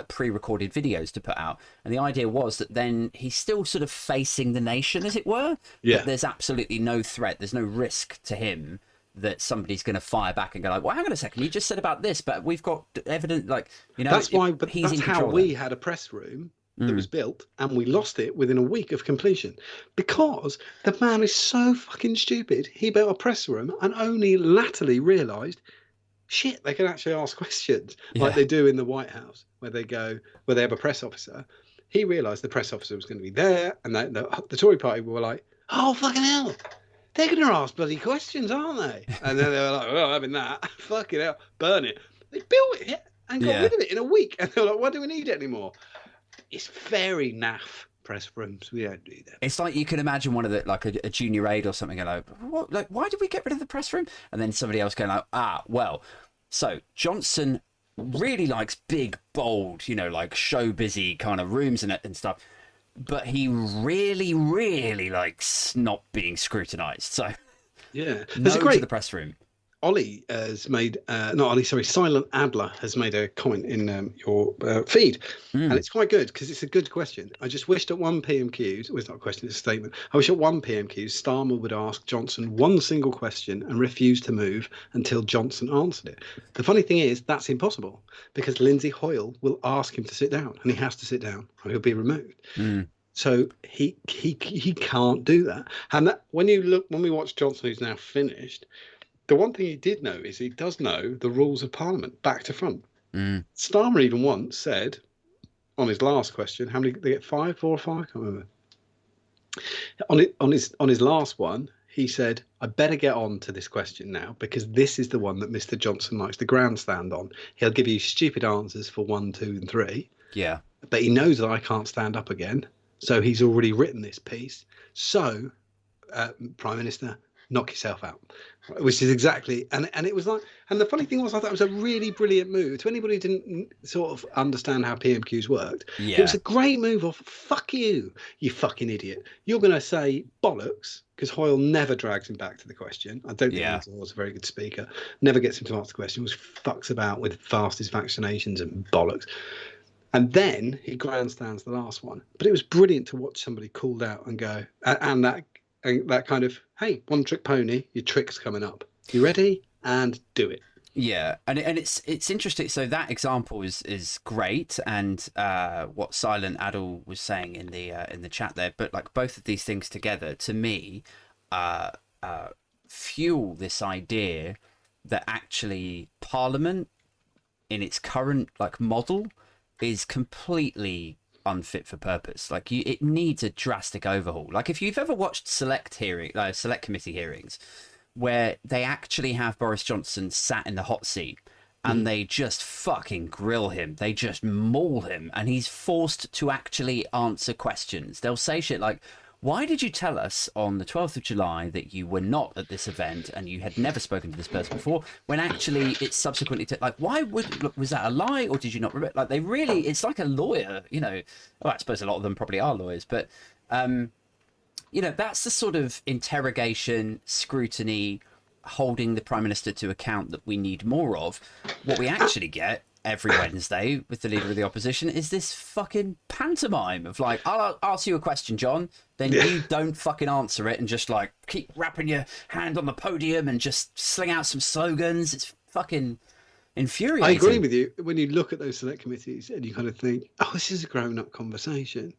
pre-recorded videos to put out, and the idea was that then he's still sort of facing the nation, as it were, but there's absolutely no threat, there's no risk to him that somebody's going to fire back and go like, "Well, hang on a second, you just said about this, but we've got evidence," like, you know. That's why, but that's how we had a press room that was built, and we lost it within a week of completion because the man is so fucking stupid. He built a press room and only latterly realised, shit, they can actually ask questions like they do in the White House, where they have a press officer. He realised the press officer was going to be there, and the Tory party were like, oh, fucking hell, they're going to ask bloody questions, aren't they? And then they were like, well, having that, fucking hell, burn it. They built it and got rid of it in a week. And they were like, why do we need it anymore? It's very naff press rooms. We don't do that. It's like you can imagine one of the, like a junior aide or something, going like, what, like, why did we get rid of the press room? And then somebody else going like, well, so Johnson really likes big, bold, like show busy kind of rooms and stuff. But he really, really likes not being scrutinised. So yeah, there's a great to the press room. Ollie has made, not Ollie, sorry, Silent Adler has made a comment in your feed, and it's quite good because it's a good question. I just wished at one PMQs, well, it's not a question, it's a statement. I wish at one PMQs, Starmer would ask Johnson one single question and refuse to move until Johnson answered it. The funny thing is, that's impossible because Lindsay Hoyle will ask him to sit down, and he has to sit down, or he'll be removed. So he can't do that. And that when we watch Johnson, who's now finished. The one thing he did know is he does know the rules of Parliament back to front. Starmer even once said on his last question, how many did they get? 4 or 5? I can't remember. On his last one, he said, I better get on to this question now because this is the one that Mr. Johnson likes to grandstand on. He'll give you stupid answers for 1, 2, and 3. Yeah. But he knows that I can't stand up again. So he's already written this piece. So, Prime Minister, knock yourself out, which is exactly, and it was like, and the funny thing was, I thought it was a really brilliant move to anybody who didn't sort of understand how PMQs worked. It was a great move of, fuck you fucking idiot. You're going to say bollocks, because Hoyle never drags him back to the question. I don't think Hoyle's a very good speaker. Never gets him to ask the question, was fucks about with fastest vaccinations and bollocks. And then he grandstands the last one. But it was brilliant to watch somebody called out and go, and that kind of, hey, one trick pony, your trick's coming up. You ready? And do it. Yeah, and it's interesting. So that example is great, and what Silent Adel was saying in the chat there. But like both of these things together, to me, fuel this idea that actually Parliament, in its current like model, is completely unfit for purpose. Like it needs a drastic overhaul. Like if you've ever watched select committee hearings where they actually have Boris Johnson sat in the hot seat and they just fucking grill him, they just maul him, and he's forced to actually answer questions. They'll say shit like, why did you tell us on the 12th of July that you were not at this event and you had never spoken to this person before, when actually it's subsequently like, why was that a lie, or did you not remember? Like they really, it's like a lawyer, well, I suppose a lot of them probably are lawyers, but that's the sort of interrogation, scrutiny, holding the Prime Minister to account that we need more of. What we actually get every Wednesday with the leader of the opposition is this fucking pantomime of like, I'll ask you a question, John, then you don't fucking answer it and just like keep wrapping your hand on the podium and just sling out some slogans. It's fucking infuriating. I agree with you. When you look at those select committees and you kind of think, oh, this is a grown-up conversation.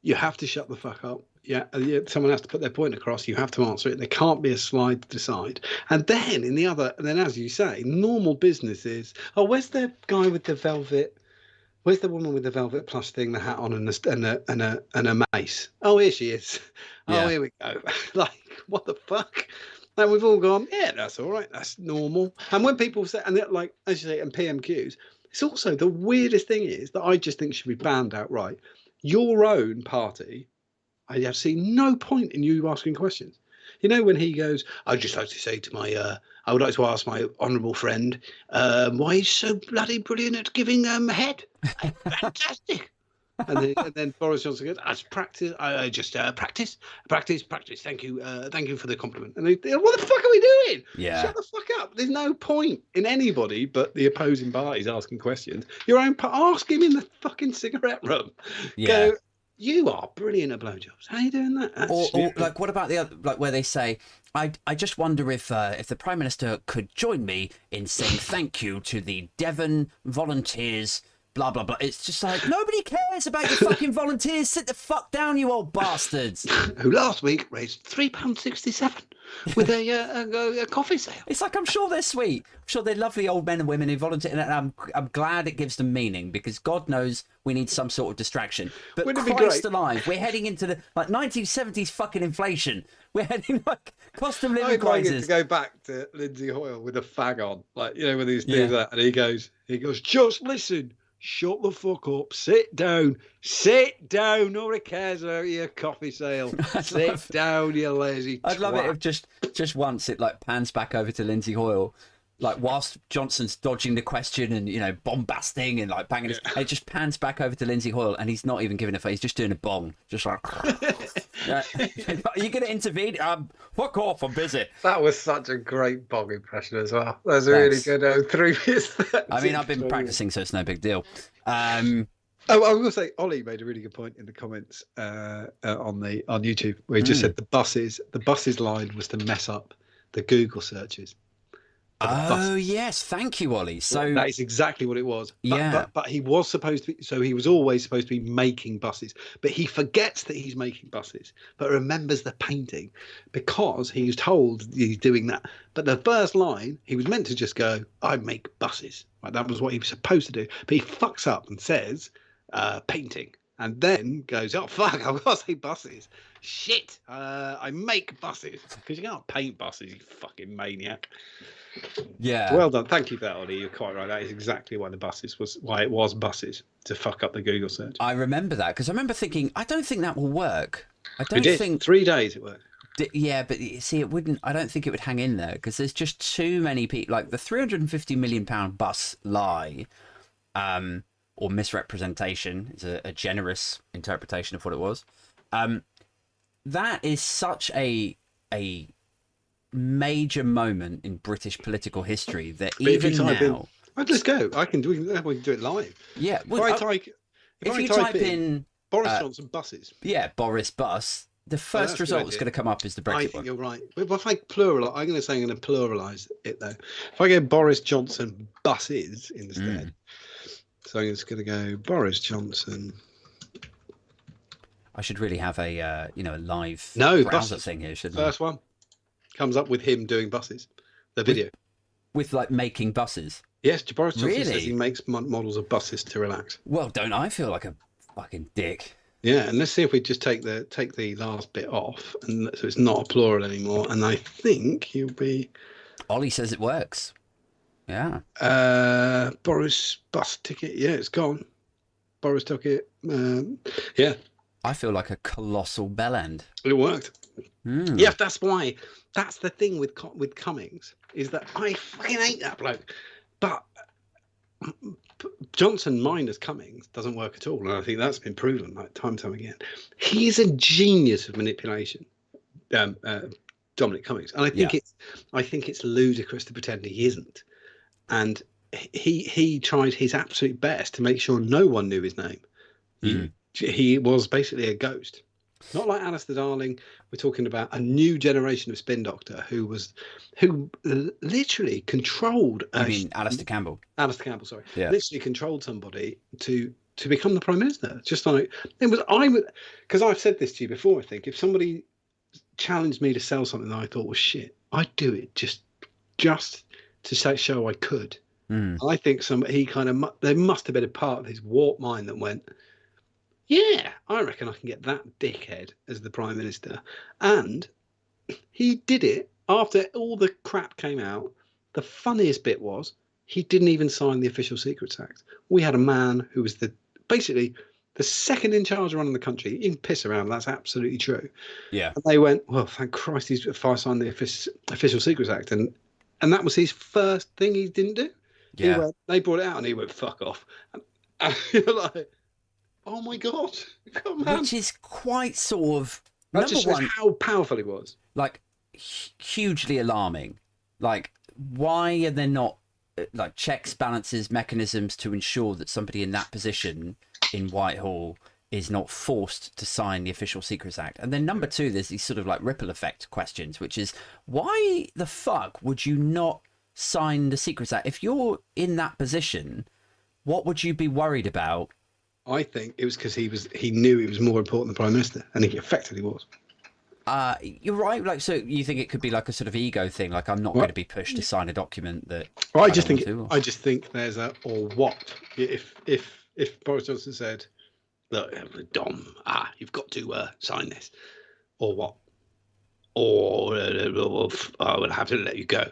You have to shut the fuck up. Yeah, someone has to put their point across. You have to answer it. There can't be a slide to decide. And then as you say, normal business is, oh, where's the guy with the velvet? Where's the woman with the velvet plush thing, the hat on, and a mace? Oh, here she is. Oh, here we go. Like, what the fuck? And we've all gone, yeah, that's all right. That's normal. And when people say, and like, as you say, and PMQs, it's also the weirdest thing is that I just think should be banned outright. Your own party, I have seen no point in you asking questions. When he goes, I'd just like to say to I would like to ask my honourable friend why he's so bloody brilliant at giving head. Fantastic. And then Boris Johnson goes, I practice. I just practice. Thank you for the compliment. And they, what the fuck are we doing? Yeah. Shut the fuck up. There's no point in anybody but the opposing parties asking questions. Your own ask him in the fucking cigarette room. Yeah. Go, you are brilliant at blowjobs. How are you doing that? Or like, what about the other, like where they say, I just wonder if the Prime Minister could join me in saying thank you to the Devon volunteers blah, blah, blah. It's just like, nobody cares about your fucking volunteers. Sit the fuck down, you old bastards. Who last week raised £3.67 with a coffee sale. It's like, I'm sure they're sweet. I'm sure they're lovely old men and women who volunteer. And I'm glad it gives them meaning, because God knows we need some sort of distraction. But Wouldn't it be Christ great? alive, we're heading into the 1970s fucking inflation. We're heading cost of living I'd like it crisis. to go back to Lindsay Hoyle with a fag on, like, when he's doing that, and he goes, just listen, shut the fuck up, sit down, nobody cares about your coffee sale, sit down, you lazy I'd love twat. it if just once it pans back over to Lindsay Hoyle, whilst Johnson's dodging the question and bombasting and banging his, it just pans back over to Lindsay Hoyle and he's not even giving a face, he's just doing a bong, just like are you going to intervene? Fuck off, I'm busy. That was such a great bong impression as well. That was a really good 3 minutes. I mean, I've been practicing, so it's no big deal. I was going to say, Ollie made a really good point in the comments on YouTube, where he just said the buses line was to mess up the Google searches. Oh yes, thank you, Ollie. So that is exactly what it was. But he was supposed to be. So he was always supposed to be making buses, but he forgets that he's making buses, but remembers the painting because he's told he's doing that. But the first line, he was meant to just go, "I make buses." Right, that was what he was supposed to do. But he fucks up and says painting, and then goes, "Oh fuck, I've got to say buses. Shit, I make buses," because you can't paint buses, you fucking maniac. Yeah. Well done. Thank you for that, Ollie. You're quite right. That is exactly why it was buses, to fuck up the Google search. I remember that because I remember thinking, I don't think that will work. I don't think 3 days it worked. Yeah, but see, it wouldn't. I don't think it would hang in there because there's just too many people. Like the £350 million bus lie, or misrepresentation is a generous interpretation of what it was. That is such a major moment in British political history that But even now. Let's go. We can do it live. Yeah. Well, if you type in Boris Johnson buses. Yeah, Boris bus. The first result that's going to come up is the Brexit one. I think you're right. But if I I'm going to pluralise it though. If I go Boris Johnson buses instead, so I'm just going to go Boris Johnson. I should really have a live browser buses thing here, shouldn't I? First one comes up with him doing buses. The video with making buses. Yes, Boris Johnson Really? says he makes models of buses to relax. Well, don't I feel like a fucking dick? Yeah, and let's see if we just take the last bit off, and so it's not a plural anymore. And I think he'll be. Ollie says it works. Yeah. Boris bus ticket. Yeah, it's gone. Boris ticket. Yeah. I feel like a colossal bellend. It worked. Yeah, that's why. That's the thing with Cummings, is that I fucking hate that bloke. But Johnson minus Cummings doesn't work at all, and I think that's been proven time and time again. He's a genius of manipulation, Dominic Cummings, and I think it's ludicrous to pretend he isn't. And he tried his absolute best to make sure no one knew his name. He was basically a ghost. Not like Alistair Darling. We're talking about a new generation of spin doctor who literally controlled. You mean Alistair Campbell? Alistair Campbell, sorry. Yeah. Literally controlled somebody to become the prime minister. Just like it was. Because I've said this to you before. I think if somebody challenged me to sell something that I thought was shit, I'd do it just to show I could. I think there must have been a part of his warped mind that went, yeah, I reckon I can get that dickhead as the prime minister. And he did it after all the crap came out. The funniest bit was he didn't even sign the Official Secrets Act. We had a man who was basically the second in charge of running the country. He didn't piss around. That's absolutely true. Yeah. And they went, well, thank Christ he's signed the Official Secrets Act. And that was his first thing he didn't do. Yeah. They brought it out and he went, fuck off. And you're like, oh my God, come on. Which is quite sort of, that just shows how powerful he was. Like, hugely alarming. Like, why are there not checks, balances, mechanisms to ensure that somebody in that position in Whitehall is not forced to sign the Official Secrets Act? And then number two, there's these sort of ripple effect questions, which is, why the fuck would you not sign the Secrets Act? If you're in that position, What would you be worried about? I think it was because he knew he was more important than Prime Minister, and he effectively was. You're right. Like, so you think it could be like a sort of ego thing? Like, I'm not going to be pushed to sign a document that Well, I just think there's a or what if Boris Johnson said, "Look, Dom, you've got to sign this," or what, or I would have to let you go,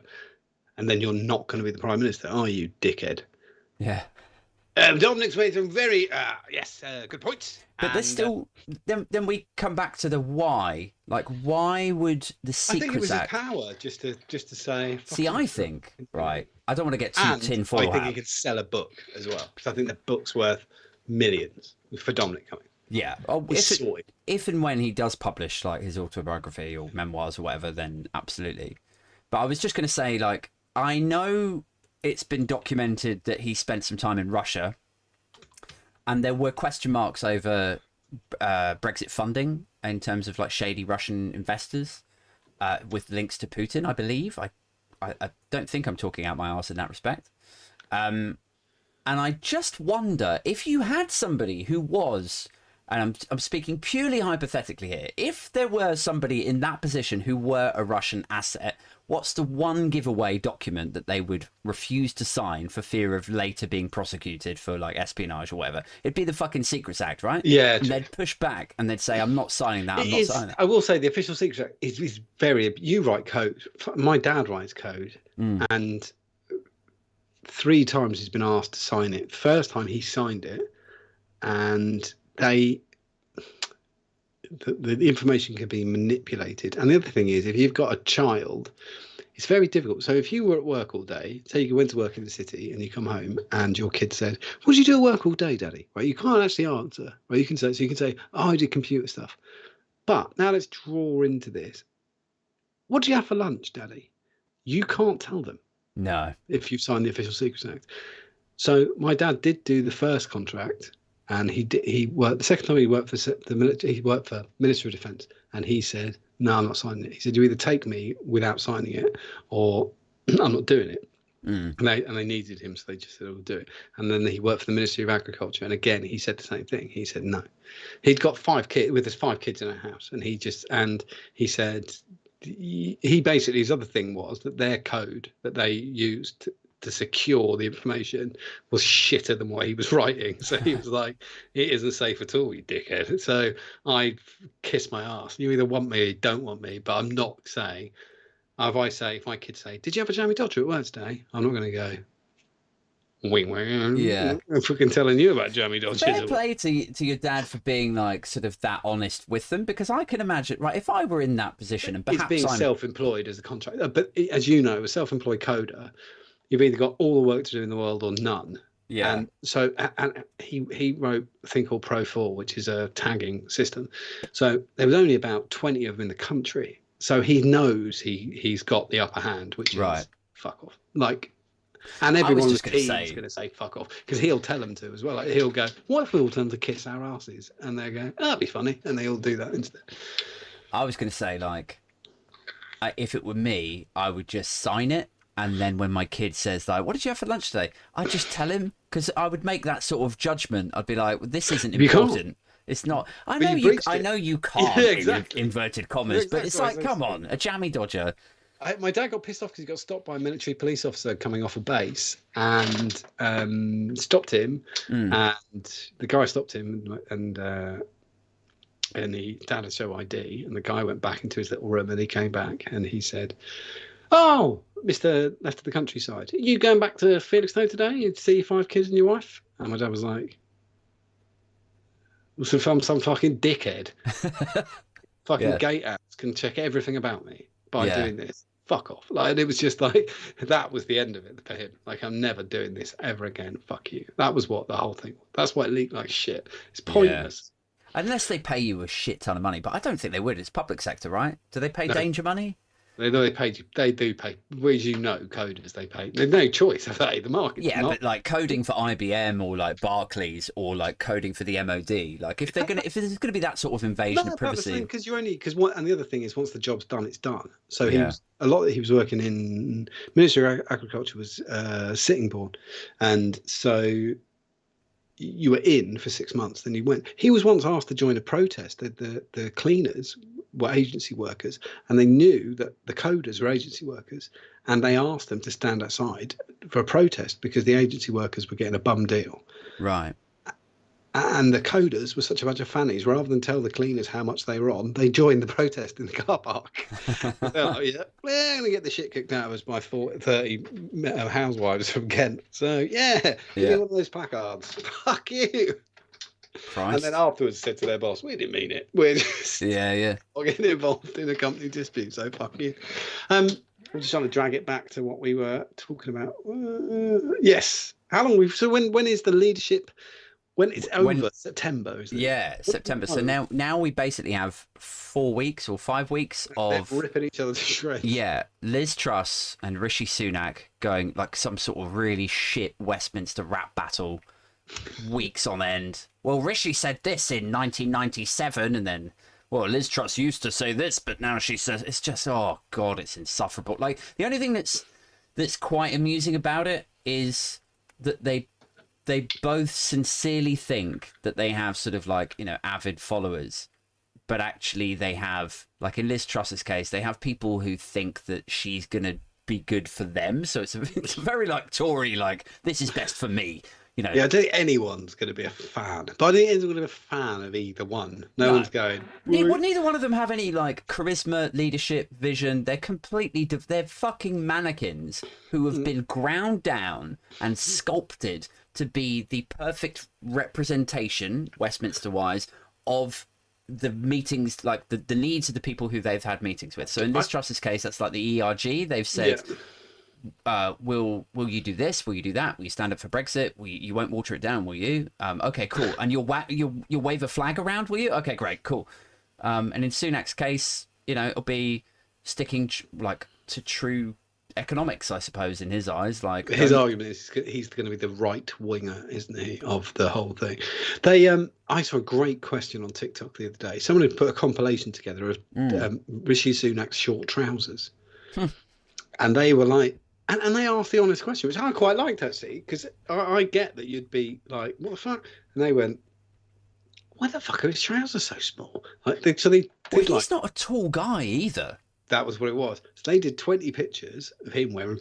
and then you're not going to be the Prime Minister, are you, dickhead? Yeah. Dominic's made some very good points. But there's still then we come back to the why. Like, why would the Secrets Act? I think it was his power just to say. See, I think right. I don't want to get too tinfoil hat. I think he could sell a book as well, because I think the book's worth millions for Dominic coming. Yeah. Oh, if and when he does publish like his autobiography or memoirs or whatever, then absolutely. But I was just going to say, like, I know it's been documented that he spent some time in Russia, and there were question marks over Brexit funding in terms of like shady Russian investors with links to Putin, I believe. I don't think I'm talking out my arse in that respect. And I just wonder if you had somebody who was, and I'm speaking purely hypothetically here, if there were somebody in that position who were a Russian asset, what's the one giveaway document that they would refuse to sign for fear of later being prosecuted for like espionage or whatever? It'd be the fucking Secrets Act, right? Yeah. And they'd push back and they'd say, I'm not signing that. I'm not signing it. I will say the official Secrets Act is very, you write code. My dad writes code, and 3 times he's been asked to sign it. First time he signed it, and the information can be manipulated. And the other thing is, if you've got a child, it's very difficult. So if you were at work all day, say you went to work in the city and you come home and your kid said, "What did you do at work all day, Daddy?" Right? You can't actually answer. Right? You can say, "Oh, I did computer stuff." But now let's draw into this. What do you have for lunch, Daddy? You can't tell them. No. If you've signed the official Secrets Act. So my dad did do the first contract. And he worked the second time he worked for the military. He worked for Ministry of Defence, and he said, "No, I'm not signing it." He said, "You either take me without signing it, or I'm not doing it." And they needed him, so they just said, "We'll do it." And then he worked for the Ministry of Agriculture, and again he said the same thing. He said no. He'd got 5 kids with his 5 kids in a house, and he said he basically, his other thing was that their code that they used to secure the information was shitter than what he was writing. So he was like, "It isn't safe at all, you dickhead." So I kiss my ass. You either want me or you don't want me, but I'm not saying, if my kids say, "Did you have a jammy dodger at work today?" I'm not going to go, wing, yeah, I'm fucking telling you about jammy dodgers. Fair play to your dad for being like sort of that honest with them, because I can imagine, right, if I were in that position and perhaps it's being self-employed as a contractor, but as you know, a self-employed coder, you've either got all the work to do in the world or none. Yeah. And so he wrote a thing called Pro4, which is a tagging system. So there was only about 20 of them in the country. So he knows he's got the upper hand, which is fuck off. Like, and everyone on the team is going to say fuck off, because he'll tell them to as well. Like, he'll go, "What if we all tell them to kiss our asses?" And they go, "Oh, that'd be funny," and they all do that instead. I was going to say, like, if it were me, I would just sign it. And then when my kid says, like, "What did you have for lunch today?" I'd just tell him, because I would make that sort of judgment. I'd be like, well, "This isn't important. It's not." I know you can't, yeah, exactly. in inverted commas, but it's like, come on, a jammy dodger. My dad got pissed off because he got stopped by a military police officer coming off a base, and stopped him. And the guy stopped him, and the dad had show ID, and the guy went back into his little room, and he came back and he said, "Oh, Mr. Left of the Countryside, are you going back to Felixstowe today to see your 5 kids and your wife?" And my dad was like, "So if I'm some fucking dickhead, fucking gatehouse can check everything about me by doing this, fuck off." Like, and it was just like, that was the end of it for him. Like, "I'm never doing this ever again. Fuck you." That was what the whole thing was. That's why it leaked like shit. It's pointless. Yeah. Unless they pay you a shit ton of money, but I don't think they would. It's public sector, right? Do they pay danger money? They do pay. As you know, coders, they pay. There's no choice, have they? The market. Yeah, but like coding for IBM or like Barclays or like coding for the MOD, like if there's gonna be that sort of invasion of privacy. Because and the other thing is, once the job's done, it's done. So he was working in Ministry of Agriculture, was Sittingbourne, and so you were in for 6 months, then you went. He was once asked to join a protest. The cleaners were agency workers, and they knew that the coders were agency workers, and they asked them to stand outside for a protest because the agency workers were getting a bum deal. Right. And the coders were such a bunch of fannies. Rather than tell the cleaners how much they were on, they joined the protest in the car park. They're like, yeah, we're going to get the shit kicked out of us by 30 housewives from Kent. So, yeah, give me one of those placards. Fuck you. Christ. And then afterwards said to their boss, we didn't mean it. We're just Yeah. getting involved in a company dispute, so fuck you. I'm just trying to drag it back to what we were talking about. Yes. How long so when is the leadership? When it's over, September, isn't it? Yeah, September. So now we basically have 4 weeks or 5 weeks of they're ripping each other to shreds. Yeah, Liz Truss and Rishi Sunak going like some sort of really shit Westminster rap battle, weeks on end. Well, Rishi said this in 1997, and then, well, Liz Truss used to say this, but now she says it's just, oh god, it's insufferable. Like the only thing that's quite amusing about it is that they both sincerely think that they have sort of like, you know, avid followers, but actually they have, like in Liz Truss's case, they have people who think that she's going to be good for them. So it's a very like Tory, like this is best for me, you know. Yeah, I don't think anyone's going to be a fan, but I think anyone's going to be a fan of either one. No one's going. Well, neither one of them have any like charisma, leadership, vision. They're completely, they're fucking mannequins who have been ground down and sculpted to be the perfect representation, Westminster-wise, of the meetings, like the needs of the people who they've had meetings with. So in Liz Truss's case, that's like the ERG. They've said, will you do this? Will you do that? Will you stand up for Brexit? You won't water it down, will you? Okay, cool. And you'll wave a flag around, will you? Okay, great, cool. And in Sunak's case, you know, it'll be sticking like to true economics, I suppose, in his eyes. Like his argument is he's going to be the right winger, isn't he, of the whole thing. They I saw a great question on TikTok the other day. Someone had put a compilation together of Rishi Sunak's short trousers, and they were like, and they asked the honest question, which I quite liked actually, because I get that you'd be like, what the fuck, and they went, why the fuck are his trousers so small? Like he's not a tall guy either. That was what it was. So they did 20 pictures of him wearing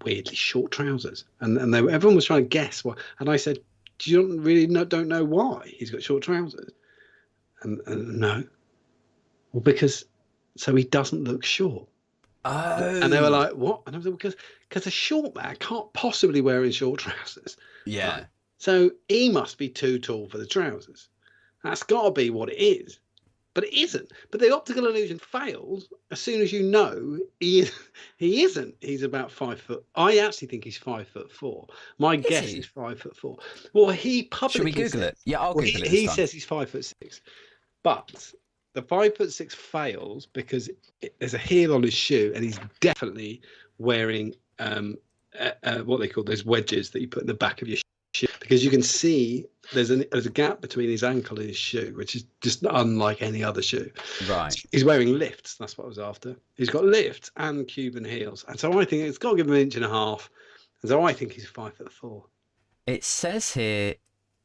weirdly short trousers, and everyone was trying to guess what. And I said, "Do you don't know why he's got short trousers?" And no, well, because so he doesn't look short. Oh. And they were like, "What?" And I was like, because a short man can't possibly wear his short trousers. Yeah. Right? So he must be too tall for the trousers. That's got to be what it is. But it isn't. But the optical illusion fails as soon as you know he isn't. He's about 5 foot. I actually think he's 5'4". My guess is 5'4". Well, he publicly Should we Google it? Yeah, I'll Google it. He says he's 5'6", but the 5'6" fails because there's a heel on his shoe, and he's definitely wearing what they call those wedges that you put in the back of your shoe, because you can see there's a gap between his ankle and his shoe, which is just unlike any other shoe. Right. He's wearing lifts. That's what I was after. He's got lifts and Cuban heels, and so I think it's got to give him 1.5 inches. And so I think he's 5'4". It says here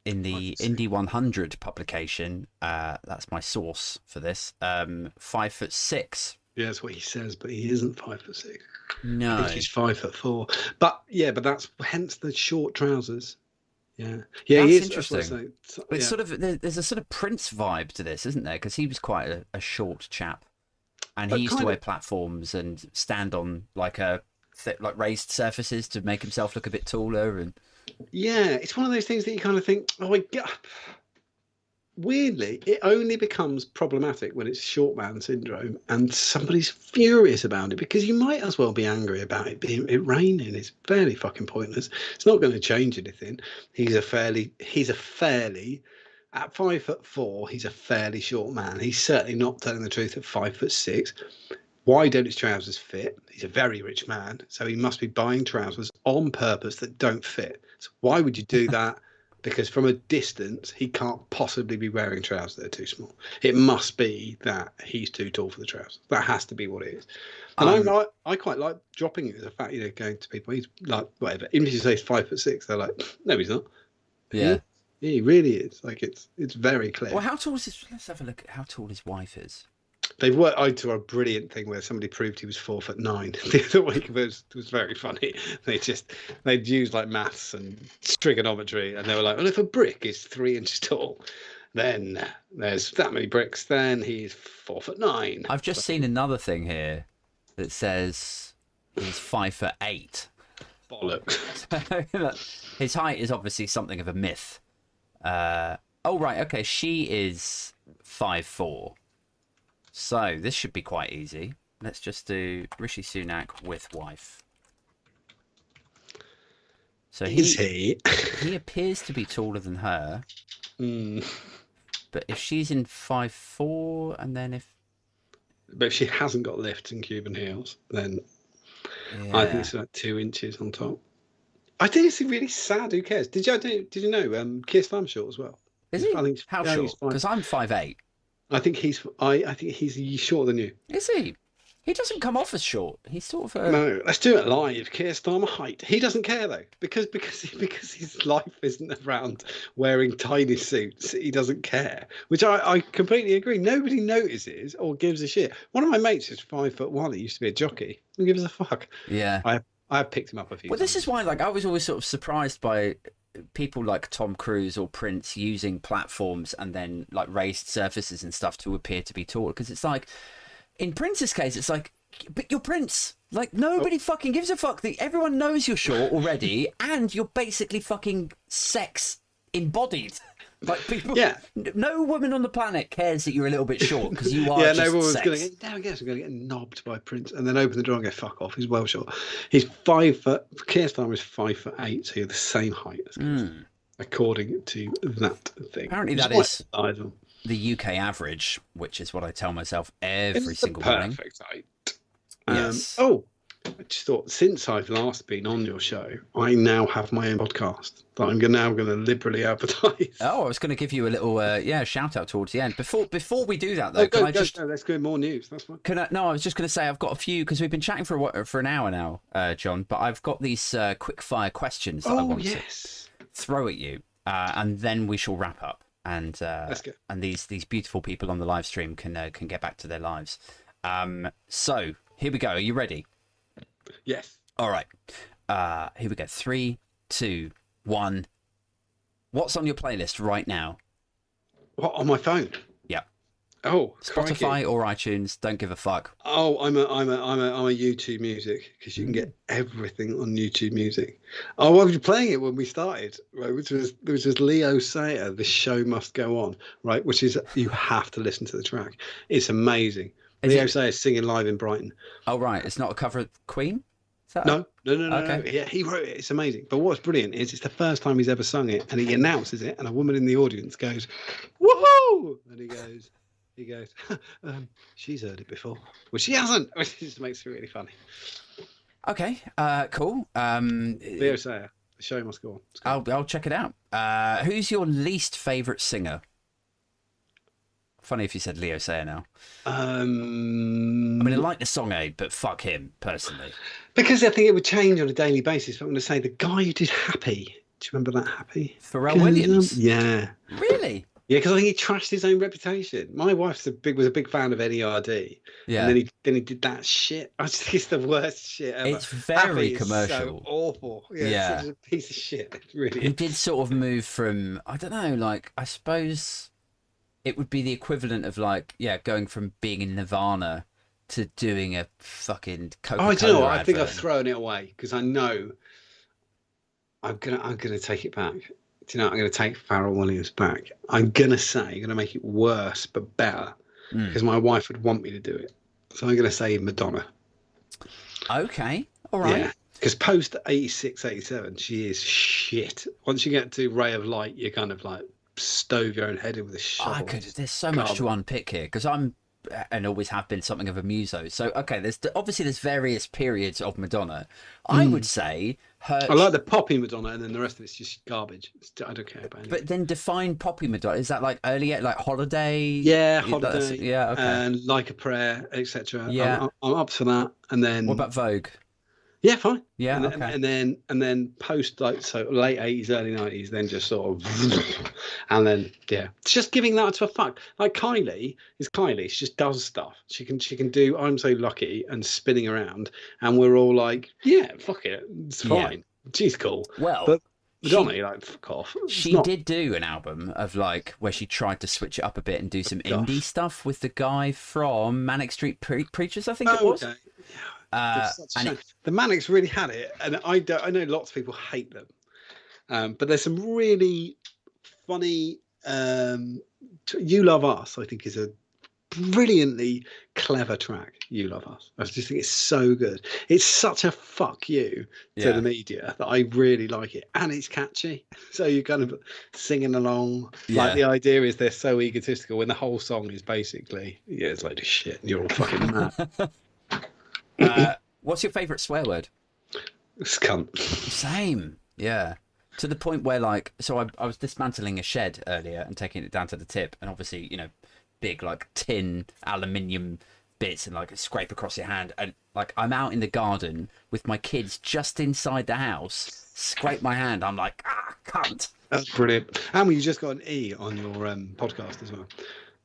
in the Indy 100 publication, that's my source for this, 5'6". Yeah, that's what he says, but he isn't 5'6". No, I think he's 5'4". But yeah, but that's hence the short trousers. Yeah, yeah, that's he is interesting. It's sort of there's a sort of Prince vibe to this, isn't there? Because he was quite a short chap, and he used to wear platforms and stand on like raised surfaces to make himself look a bit taller. And yeah, it's one of those things that you kind of think, oh, weirdly, it only becomes problematic when it's short man syndrome and somebody's furious about it, because you might as well be angry about it raining. It's fairly fucking pointless. It's not going to change anything. He's a fairly at 5'4", he's a fairly short man. He's certainly not telling the truth at 5'6". Why don't his trousers fit? He's a very rich man, so he must be buying trousers on purpose that don't fit. So why would you do that? Because from a distance, he can't possibly be wearing trousers that are too small. It must be that he's too tall for the trousers. That has to be what it is. And I quite like dropping it as a fact, going to people, he's like, whatever. Even if you say he's 5'6", they're like, no, he's not. Yeah. He really is. Like it's very clear. Well, how tall is his? Let's have a look at how tall his wife is. They've worked out to a brilliant thing where somebody proved he was 4'9" the other week. It was very funny. They'd used like maths and trigonometry, and they were like, well, if a brick is 3 inches tall, then there's that many bricks, then he's 4'9". I've just seen another thing here that says he's 5'8". Bollocks. His height is obviously something of a myth. Oh right, okay. She is 5'4". So this should be quite easy. Let's just do Rishi Sunak with wife. So he appears to be taller than her. But if she's in 5'4", and then but if she hasn't got lifts and Cuban heels, then I think it's like 2 inches on top. I think it's really sad. Who cares? Did you know Keir Starmer's short as well? Is he? I think How short? Because I'm 5'8". I think he's shorter than you. Is he? He doesn't come off as short. He's sort of No, let's do it live. Keir Starmer height. He doesn't care though, because his life isn't around wearing tiny suits. He doesn't care, which I completely agree. Nobody notices or gives a shit. One of my mates is 5'1". He used to be a jockey. Who gives a fuck? Yeah. I picked him up a few times. This is why, like, I was always sort of surprised by people like Tom Cruise or Prince using platforms and then like raised surfaces and stuff to appear to be taller, because it's like, in Prince's case, it's like, but you're Prince. Like, nobody fucking gives a fuck. Everyone knows you're short already, and you're basically fucking sex embodied. Like, people, no woman on the planet cares that you're a little bit short, because you are. No woman's going to get. I guess I'm going to get knobbed by Prince, and then open the door and go fuck off. He's well short. He's 5 foot. Keir Starmer is 5'8", so you're the same height as Keir, according to that thing. Apparently, that is the UK average, which is what I tell myself every single morning. Perfect height. Yes. I just thought, since I've last been on your show, I now have my own podcast that I'm now going to liberally advertise. Oh, I was going to give you a little shout out towards the end. Before we do that, though, let's go more news. That's fine. I was just going to say I've got a few, because we've been chatting for an hour now, John. But I've got these quick fire questions that I want to throw at you, and then we shall wrap up. And and these beautiful people on the live stream can get back to their lives. So here we go. Are you ready? Yes. All right. Here we go. 3, 2, 1. What's on your playlist right now? What, on my phone? Yeah. Oh, Spotify crikey. or iTunes? Don't give a fuck. Oh, I'm a YouTube Music, because you can get everything on YouTube Music. Oh, I was playing it when we started, right? Which was Leo Sayer, "The Show Must Go On," right? Which is, you have to listen to the track. It's amazing. Leo Sayer singing live in Brighton. Oh right, it's not a cover of Queen? No. Okay. Yeah, he wrote it. It's amazing. But what's brilliant is it's the first time he's ever sung it, and he announces it, and a woman in the audience goes, "Woohoo!" And he goes, she's heard it before. Well, she hasn't. Which just makes it really funny. Okay, cool. Leo Sayer, "The Show Must Go On." I'll check it out. Who's your least favourite singer? Funny if you said Leo Sayer now. I mean, I like the song Aid, but fuck him personally. Because I think it would change on a daily basis. But I'm going to say the guy who did Happy. Do you remember that Happy? Pharrell Williams. Yeah. Really? Yeah, because I think he trashed his own reputation. My wife was a big fan of NERD. Yeah. And then he did that shit. I just think it's the worst shit ever. It's very commercial. So awful. Yeah. It's such a piece of shit. It really He did sort of move from, I don't know, like, I suppose it would be the equivalent of, like, going from being in Nirvana to doing a fucking Coca-Cola do you know what? I think advert. I've thrown it away, because I know I'm gonna take it back. Do you know, I'm going to take Pharrell Williams back. I'm going to make it worse but better, because my wife would want me to do it. So I'm going to say Madonna. Okay, all right. Yeah, because post 86, 87, she is shit. Once you get to Ray of Light, you're kind of like stove your own head in with a shovel. There's so much to unpick here, because I'm, and always have been, something of a muso. So, okay, there's various periods of Madonna. I would say her... I like the poppy Madonna, and then the rest of it's just garbage. I don't care about it. But then define poppy Madonna. Is that like earlier, like Holiday? Yeah, Holiday. Yeah, okay. And Like a Prayer, etc. Yeah. I'm up for that. And then... What about Vogue? Yeah, fine. Yeah, and, okay. and then post like so late 80s, early 90s, then just sort of, and then it's just giving that to a fuck. Like Kylie is Kylie. She just does stuff. She can do I'm So Lucky and spinning around, and we're all like, yeah, fuck it, it's fine. She's cool. Well, But Madonna, like, fuck off. She did do an album of like where she tried to switch it up a bit and do some indie stuff with the guy from Manic Street Preachers, I think it was. Okay. The Manics really had it, and I know lots of people hate them, but there's some really funny. You Love Us, I think, is a brilliantly clever track. You Love Us. I just think it's so good. It's such a fuck you to the media that I really like it, and it's catchy. So you're kind of singing along. Like the idea is they're so egotistical when the whole song is basically it's like shit. And you're all fucking mad. What's your favourite swear word? Cunt. Same. Yeah. To the point where, like, so I was dismantling a shed earlier and taking it down to the tip, and obviously, big like tin aluminium bits and like scrape across your hand, and like I'm out in the garden with my kids just inside the house, scrape my hand, I'm like, cunt. That's brilliant. And you just got an E on your podcast as well.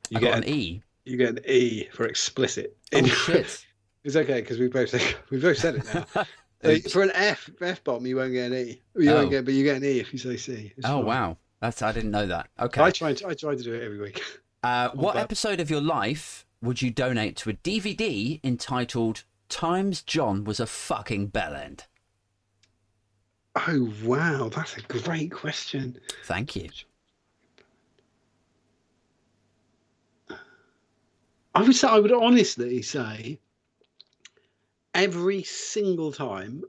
You get an E. You get an E for explicit. Oh shit. It's okay because we've both said it now. For an F bomb, you won't get an E. But you get an E if you say C. It's fine. Wow, I didn't know that. Okay. I try to do it every week. What episode of your life would you donate to a DVD entitled "Times John Was a Fucking Bellend"? Oh wow, that's a great question. Thank you. I would honestly say every single time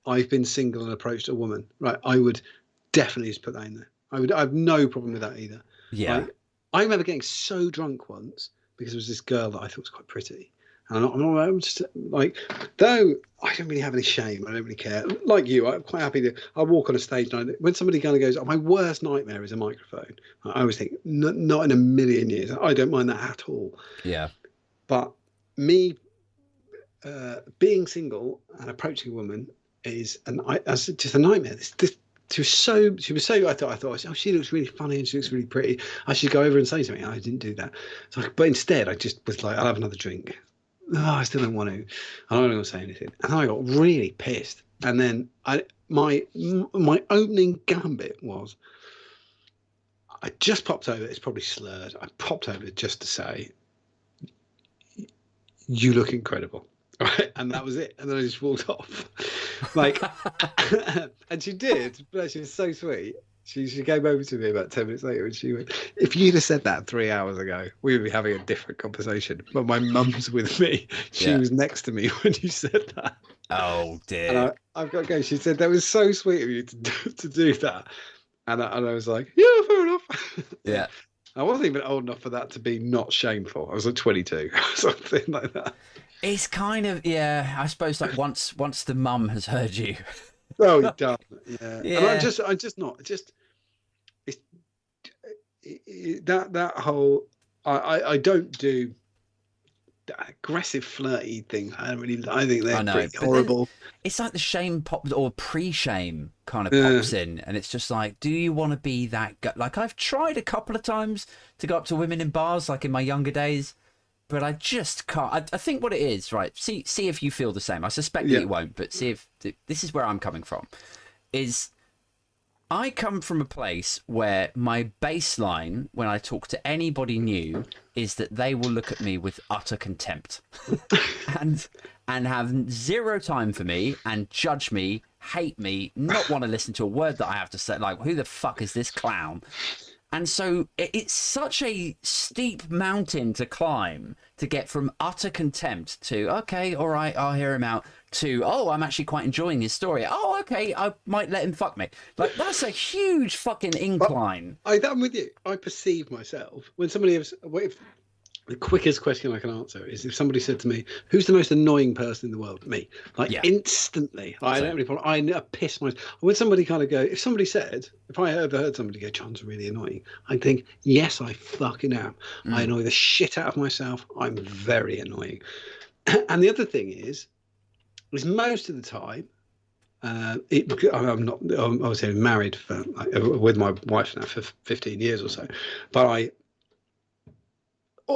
I've been single and approached a woman, right, I would definitely just put that in there. I have no problem with that either. Yeah. Like, I remember getting so drunk once because there was this girl that I thought was quite pretty. And I'm just like, though I don't really have any shame, I don't really care. Like you, I'm quite happy I walk on a stage and when somebody kind of goes, my worst nightmare is a microphone. I always think, not in a million years. I don't mind that at all. Yeah. But me being single and approaching a woman is just a nightmare. She was so I thought oh, she looks really funny and she looks really pretty, I should go over and say something. I didn't do that. But instead I just was like, I'll have another drink. I still don't want to. I don't want to say anything. And I got really pissed. And then my opening gambit was I just popped over. It's probably slurred. I popped over just to say, you look incredible. Right, and that was it. And then I just walked off. Like, and she did, but she was so sweet. She came over to me about 10 minutes later and she went, if you'd have said that 3 hours ago, we would be having a different conversation. But my mum's with me. She was next to me when you said that. Oh, dear. And I've got to go. She said, that was so sweet of you to do that. And I was like, yeah, fair enough. Yeah. I wasn't even old enough for that to be not shameful. I was like 22 or something like that. It's kind of, I suppose like once the mum has heard you. Oh, you're done. Yeah. And I'm just not. It's that whole. I don't do that aggressive flirty thing. I think they're pretty horrible. It's like the shame pop or pre-shame kind of pops in, and it's just like, do you want to be that guy? Like I've tried a couple of times to go up to women in bars, like in my younger days. But I just can't. I think what it is, right? See if you feel the same. I suspect that you won't, but see if this is where I'm coming from. Is I come from a place where my baseline when I talk to anybody new is that they will look at me with utter contempt, and have zero time for me and judge me, hate me, not want to listen to a word that I have to say. Like, who the fuck is this clown? And so it's such a steep mountain to climb to get from utter contempt to, okay, all right, I'll hear him out, to, oh, I'm actually quite enjoying his story. Oh, okay, I might let him fuck me. Like, that's a huge fucking incline. I'm with you. I perceive myself when somebody has, the quickest question I can answer is if somebody said to me, who's the most annoying person in the world? Me. Like, instantly. I don't have any problem. I piss myself. When somebody kind of go, if I ever heard somebody go, John's really annoying, I think, yes, I fucking am. I annoy the shit out of myself. I'm very annoying. And the other thing is, is most of the time, I'm not obviously married with my wife now for 15 years or so, but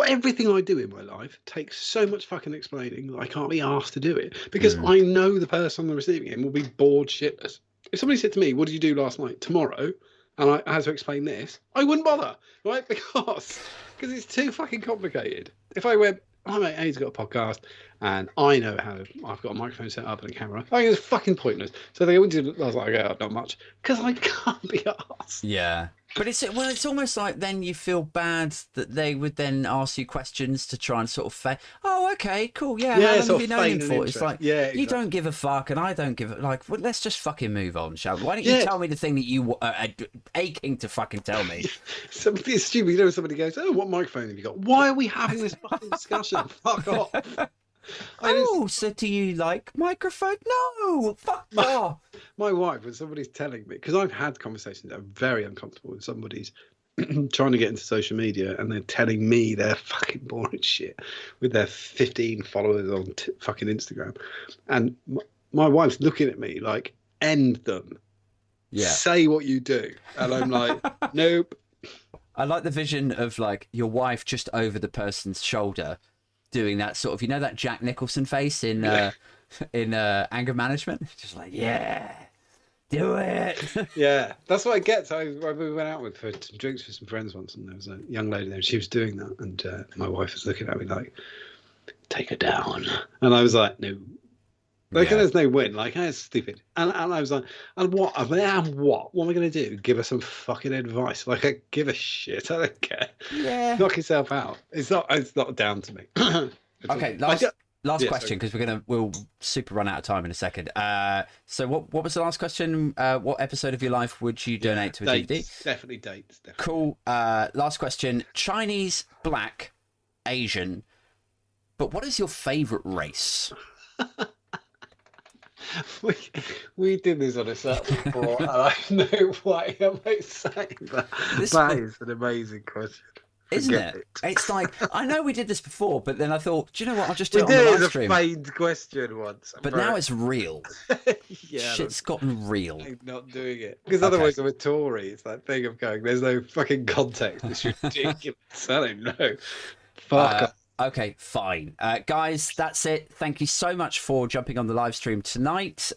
everything I do in my life takes so much fucking explaining that I can't be asked to do it because I know the person on the receiving end will be bored shitless. If somebody said to me, "What did you do last night?" tomorrow, and I had to explain this, I wouldn't bother, right? Because it's too fucking complicated. If I went, "Oh mate, he's got a podcast, and I know how I've got a microphone set up and a camera," I think it's fucking pointless. So they went to. I was like, "Okay, not much," because I can't be asked. Yeah. But it's almost like then you feel bad that they would then ask you questions to try and sort of oh, okay, cool, yeah, how long have you known him for? It's like, exactly. You don't give a fuck and I don't give a, like, well, let's just fucking move on, shall we? Why don't you tell me the thing that you are aching to fucking tell me? Something stupid, you know, somebody goes, "Oh, what microphone have you got?" Why are we having this fucking discussion? Fuck off. So do you like microphone? No, fuck off. My wife, when somebody's telling me, because I've had conversations that are very uncomfortable with somebody's trying to get into social media and they're telling me their fucking boring shit with their 15 followers on fucking Instagram. And my wife's looking at me like, end them. Yeah. Say what you do. And I'm like, nope. I like the vision of like your wife just over the person's shoulder doing that sort of, you know, that Jack Nicholson face in Anger Management, just like, yeah, do it. Yeah, that's what I get. So we went out for some drinks with some friends once, and there was a young lady there, and she was doing that, and my wife was looking at me like, "Take her down," and I was like, "No." Like, there's no win. Like, it's stupid. And I was like, and what? What am I going to do? Give her some fucking advice? Like, I give a shit. I don't care. Yeah. Knock yourself out. It's not down to me. Okay, last question, because we'll super run out of time in a second. So what was the last question? What episode of your life would you donate to a DVD? Definitely dates. Definitely. Cool. Last question. Chinese, black, Asian. But what is your favorite race? We did this on a set before, and I know why I'm saying that. That is an amazing question. Isn't it? It's like, I know we did this before, but then I thought, do you know what? I'll just do it on the live stream. We did a feigned question once. But now it's real. Shit's gotten real. I'm not doing it. Because otherwise I'm a Tory. It's that thing of going, there's no fucking context. It's ridiculous. I don't know. Fuck off. Okay, fine. Guys, that's it. Thank you so much for jumping on the live stream tonight.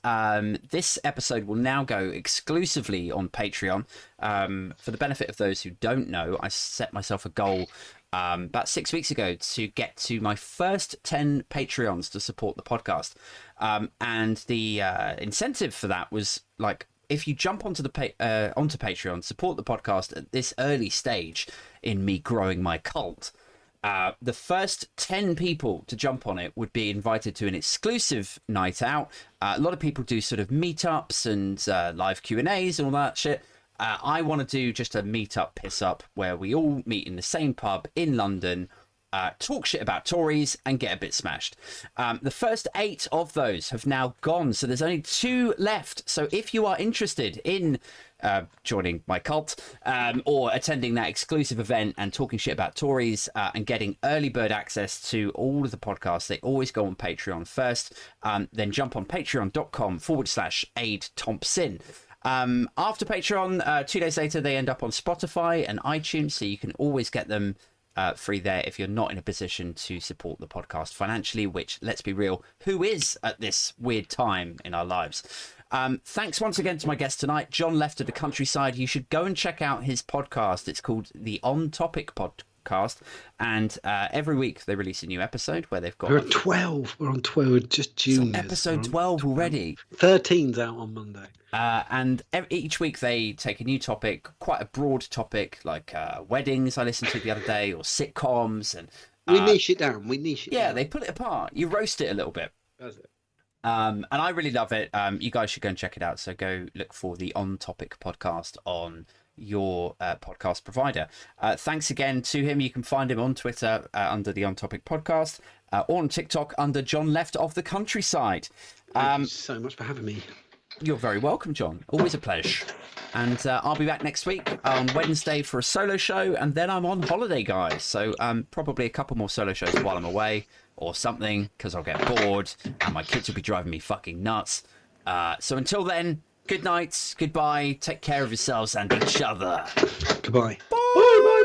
This episode will now go exclusively on Patreon. For the benefit of those who don't know, I set myself a goal about 6 weeks ago to get to my first 10 Patreons to support the podcast. And the incentive for that was, like, if you jump onto onto Patreon, support the podcast at this early stage in me growing my cult, the first 10 people to jump on it would be invited to an exclusive night out. A lot of people do sort of meetups and live Q&As and all that shit. I want to do just a meetup piss up where we all meet in the same pub in London, talk shit about Tories and get a bit smashed. The first 8 of those have now gone, so there's only 2 left. So if you are interested in joining my cult or attending that exclusive event and talking shit about Tories and getting early bird access to all of the podcasts, they always go on Patreon first. Then jump on patreon.com/Aid Thompsin. After Patreon, 2 days later, they end up on Spotify and iTunes, so you can always get them free there if you're not in a position to support the podcast financially, which, let's be real, who is at this weird time in our lives? Thanks once again to my guest tonight, John Left of the Countryside. You should go and check out his podcast. It's called the On Topic Podcast, and every week they release a new episode where they've got... We're on 12. We're on 12. We're just juniors. So episode 12 already. 13's out on Monday. And each week they take a new topic, quite a broad topic, like weddings I listened to the other day, or sitcoms. And we niche it down. Yeah, they pull it apart. You roast it a little bit. That's it. And I really love it. You guys should go and check it out. So go look for the On Topic podcast on your podcast provider. Thanks again to him. You can find him on Twitter under the On Topic podcast, or on TikTok under John Left of the Countryside. Thank you so much for having me. You're very welcome, John. Always a pleasure. And I'll be back next week on Wednesday for a solo show, and then I'm on holiday, guys. So probably a couple more solo shows while I'm away or something, because I'll get bored and my kids will be driving me fucking nuts. So until then, good night, goodbye, take care of yourselves and each other. Goodbye. Bye. Bye.